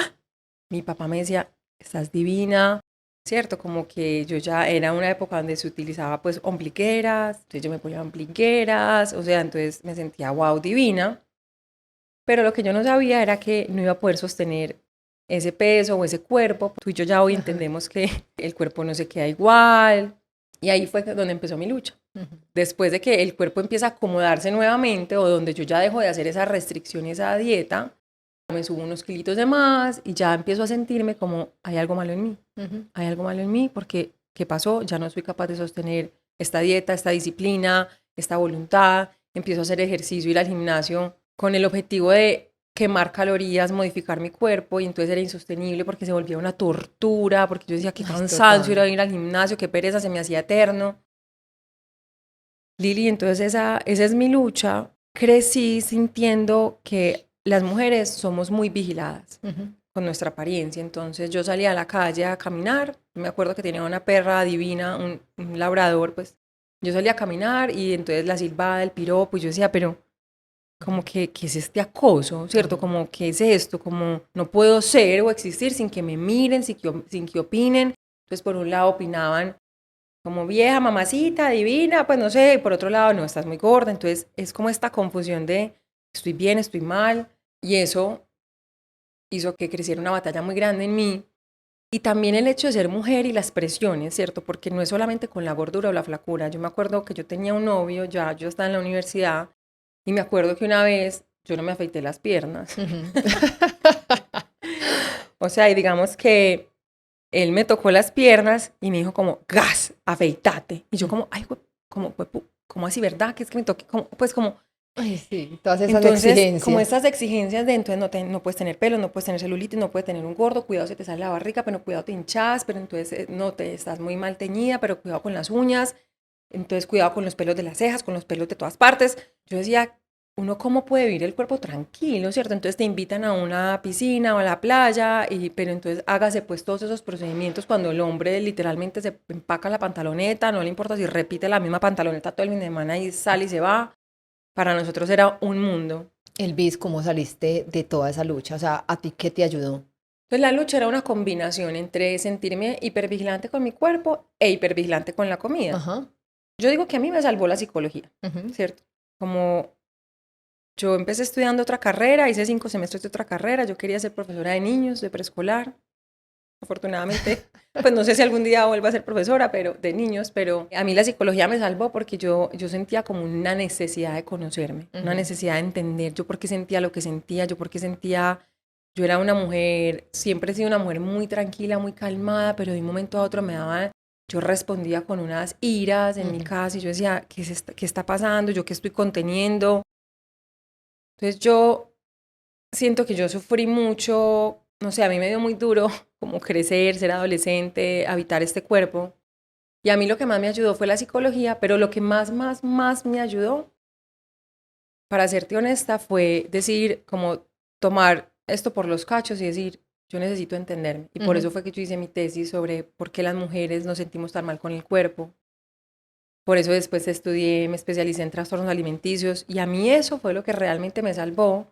mi papá me decía, estás divina, ¿cierto? Como que yo ya era una época donde se utilizaba pues ombligueras, entonces yo me ponía ombligueras, o sea, entonces me sentía wow, divina, pero lo que yo no sabía era que no iba a poder sostener ese peso o ese cuerpo. Tú y yo ya hoy Ajá. entendemos que el cuerpo no se queda igual, y ahí fue donde empezó mi lucha. Después de que el cuerpo empieza a acomodarse nuevamente o donde yo ya dejo de hacer esa restricción y esa dieta, me subo unos kilitos de más y ya empiezo a sentirme como hay algo malo en mí. Hay algo malo en mí porque, ¿qué pasó? Ya no soy capaz de sostener esta dieta, esta disciplina, esta voluntad. Empiezo a hacer ejercicio, ir al gimnasio con el objetivo de quemar calorías, modificar mi cuerpo y entonces era insostenible porque se volvía una tortura, porque yo decía, qué Ay, cansancio total. ir al gimnasio, qué pereza, se me hacía eterno. Lili, entonces esa es mi lucha. Crecí sintiendo que las mujeres somos muy vigiladas con nuestra apariencia. Entonces yo salía a la calle a caminar. Me acuerdo que tenía una perra divina, un labrador, pues yo salía a caminar y entonces la silbaba, el piropo, y yo decía, pero como que, ¿qué es este acoso? ¿Cierto? Como, ¿qué es esto? Como no puedo ser o existir sin que me miren, sin que opinen. Entonces, por un lado opinaban como vieja, mamacita, divina, pues no sé, y por otro lado, no, estás muy gorda, entonces es como esta confusión de estoy bien, estoy mal, y eso hizo que creciera una batalla muy grande en mí, y también el hecho de ser mujer y las presiones, ¿cierto? Porque no es solamente con la gordura o la flacura, yo me acuerdo que yo tenía un novio, ya yo estaba en la universidad, y me acuerdo que una vez yo no me afeité las piernas, o sea, y digamos que él me tocó las piernas y me dijo como, gas, afeitate. Y yo como, ay, como así, ¿verdad? Que es que me toque, como, pues como, Ay, sí, todas esas entonces, como exigencias. estas exigencias de, entonces no puedes tener pelo, no puedes tener celulitis, no puedes tener un gordo, cuidado se te sale la barriga, pero cuidado te hinchas, pero entonces no te estás muy mal teñida, pero cuidado con las uñas, entonces cuidado con los pelos de las cejas, con los pelos de todas partes. Yo decía, uno cómo puede vivir el cuerpo tranquilo, ¿cierto? Entonces te invitan a una piscina o a la playa, pero entonces hágase pues todos esos procedimientos cuando el hombre literalmente se empaca la pantaloneta, no le importa si repite la misma pantaloneta todo el fin de semana y sale y se va. Para nosotros era un mundo. Elvis, ¿cómo saliste de toda esa lucha? O sea, ¿a ti qué te ayudó? Entonces la lucha era una combinación entre sentirme hipervigilante con mi cuerpo e hipervigilante con la comida. Ajá. Yo digo que a mí me salvó la psicología, Ujú. ¿cierto? Como yo empecé estudiando otra carrera, hice 5 semestres de otra carrera, yo quería ser profesora de niños, de preescolar. Afortunadamente, pues no sé si algún día vuelva a ser profesora, pero de niños, pero a mí la psicología me salvó porque yo sentía como una necesidad de conocerme, una Ujú. necesidad de entender yo por qué sentía lo que sentía, yo por qué sentía, yo era una mujer, siempre he sido una mujer muy tranquila, muy calmada, pero de un momento a otro me daba, yo respondía con unas iras en mi Ujú. casa y yo decía, qué está pasando? ¿Yo qué estoy conteniendo? Entonces yo siento que yo sufrí mucho, no sé, a mí me dio muy duro como crecer, ser adolescente, habitar este cuerpo. Y a mí lo que más me ayudó fue la psicología, pero lo que más me ayudó, para serte honesta, fue decir, como tomar esto por los cachos y decir, yo necesito entenderme. Y por Ujú. eso fue que yo hice mi tesis sobre por qué las mujeres nos sentimos tan mal con el cuerpo. Por eso después estudié, me especialicé en trastornos alimenticios y a mí eso fue lo que realmente me salvó,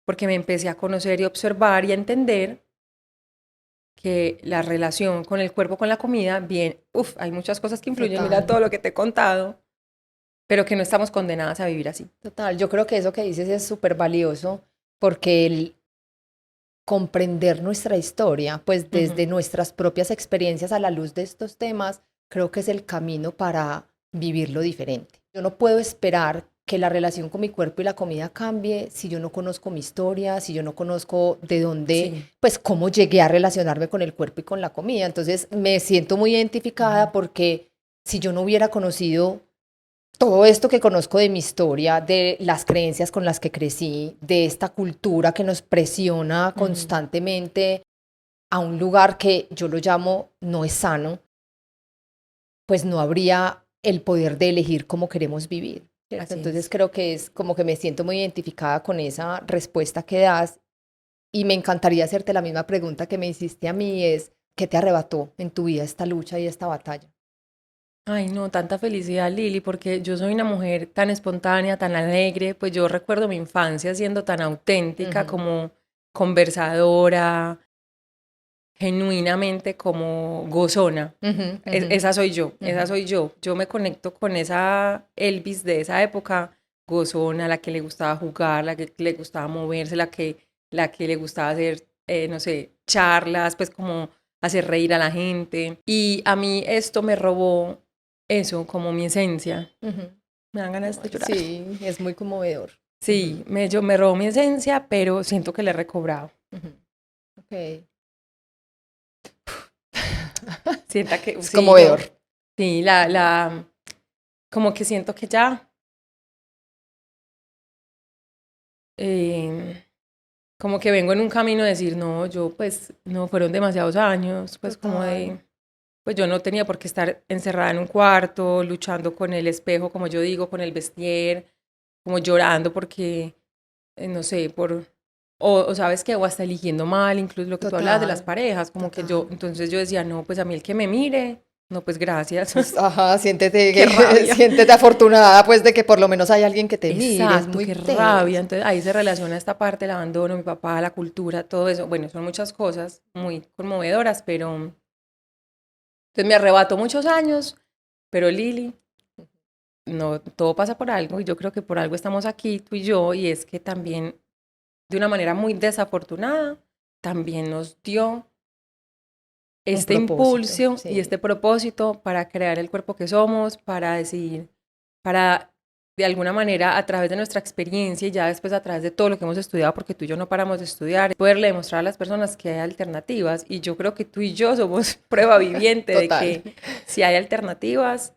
porque me empecé a conocer y observar y a entender que la relación con el cuerpo, con la comida, bien, hay muchas cosas que influyen, mira Total, todo lo que te he contado, pero que no estamos condenadas a vivir así. total. Yo creo que eso que dices es súper valioso porque el comprender nuestra historia, pues Ujú. desde nuestras propias experiencias a la luz de estos temas, creo que es el camino para vivirlo diferente. Yo no puedo esperar que la relación con mi cuerpo y la comida cambie si yo no conozco mi historia, si yo no conozco de dónde, Sí. pues cómo llegué a relacionarme con el cuerpo y con la comida. Entonces me siento muy identificada Ujú. porque si yo no hubiera conocido todo esto que conozco de mi historia, de las creencias con las que crecí, de esta cultura que nos presiona Ujú. constantemente a un lugar que yo lo llamo no es sano, pues no habría el poder de elegir cómo queremos vivir, ¿cierto? Así Entonces es. creo que es como que me siento muy identificada con esa respuesta que das y me encantaría hacerte la misma pregunta que me hiciste a mí, es, ¿qué te arrebató en tu vida esta lucha y esta batalla? Ay, no, tanta felicidad, Lili, porque yo soy una mujer tan espontánea, tan alegre, pues yo recuerdo mi infancia siendo tan auténtica Ujú. como conversadora, genuinamente como gozona. Esa soy yo, esa soy yo. Yo me conecto con esa Elvis de esa época, gozona, la que le gustaba jugar, la que le gustaba moverse, la que le gustaba hacer, no sé, charlas, pues como hacer reír a la gente. Y a mí esto me robó eso, como mi esencia. Me dan ganas de llorar. Sí, es muy conmovedor. Sí, me robó mi esencia, pero siento que la he recobrado. Ok. Sienta que, Es sí, conmovedor. sí, como que siento que ya, como que vengo en un camino de decir, no, yo pues, no, fueron demasiados años, pues como de, pues yo no tenía por qué estar encerrada en un cuarto, luchando con el espejo, como yo digo, con el vestir, como llorando porque, no sé, o sabes qué, o hasta eligiendo mal, incluso lo que tú hablabas de las parejas, como que yo, entonces yo decía, no, pues a mí el que me mire, no, pues gracias. Pues, ajá, siéntete, Qué rabia. siéntete afortunada, pues, de que por lo menos hay alguien que te mire. Es Exacto, muy qué teso. rabia. Entonces ahí se relaciona esta parte del abandono, mi papá, la cultura, todo eso. Bueno, son muchas cosas muy conmovedoras, pero entonces me arrebató muchos años, pero Lili, no, todo pasa por algo y yo creo que por algo estamos aquí, tú y yo, y es que también de una manera muy desafortunada, también nos dio Un este propósito, impulso y sí. este propósito para crear el cuerpo que somos, para decidir, para de alguna manera a través de nuestra experiencia y ya después a través de todo lo que hemos estudiado, porque tú y yo no paramos de estudiar, poderle demostrar a las personas que hay alternativas. Y yo creo que tú y yo somos prueba viviente de Total. que si hay alternativas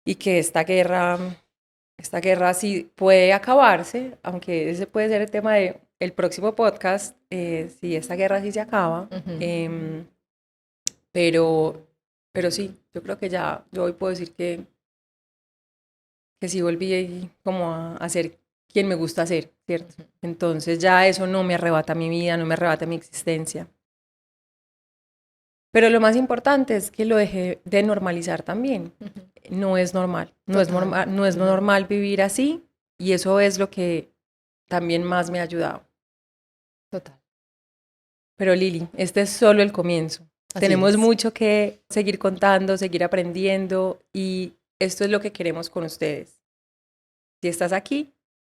y que esta guerra sí puede acabarse, aunque ese puede ser el tema de el próximo podcast, si esta guerra sí se acaba. Pero, pero sí, yo creo que ya yo hoy puedo decir que sí volví como a ser quien me gusta ser, ¿cierto? Entonces ya eso no me arrebata mi vida, no me arrebata mi existencia. Pero lo más importante es que lo dejé de normalizar también. No es normal, no es normal, no es normal vivir así y eso es lo que también más me ha ayudado. Total. Pero Lili, este es solo el comienzo. Así Tenemos es. mucho que seguir contando, seguir aprendiendo y esto es lo que queremos con ustedes. Si estás aquí,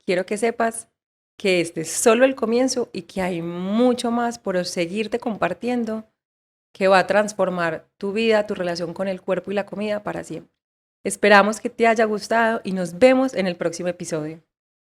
quiero que sepas que este es solo el comienzo y que hay mucho más por seguirte compartiendo que va a transformar tu vida, tu relación con el cuerpo y la comida para siempre. Esperamos que te haya gustado y nos vemos en el próximo episodio.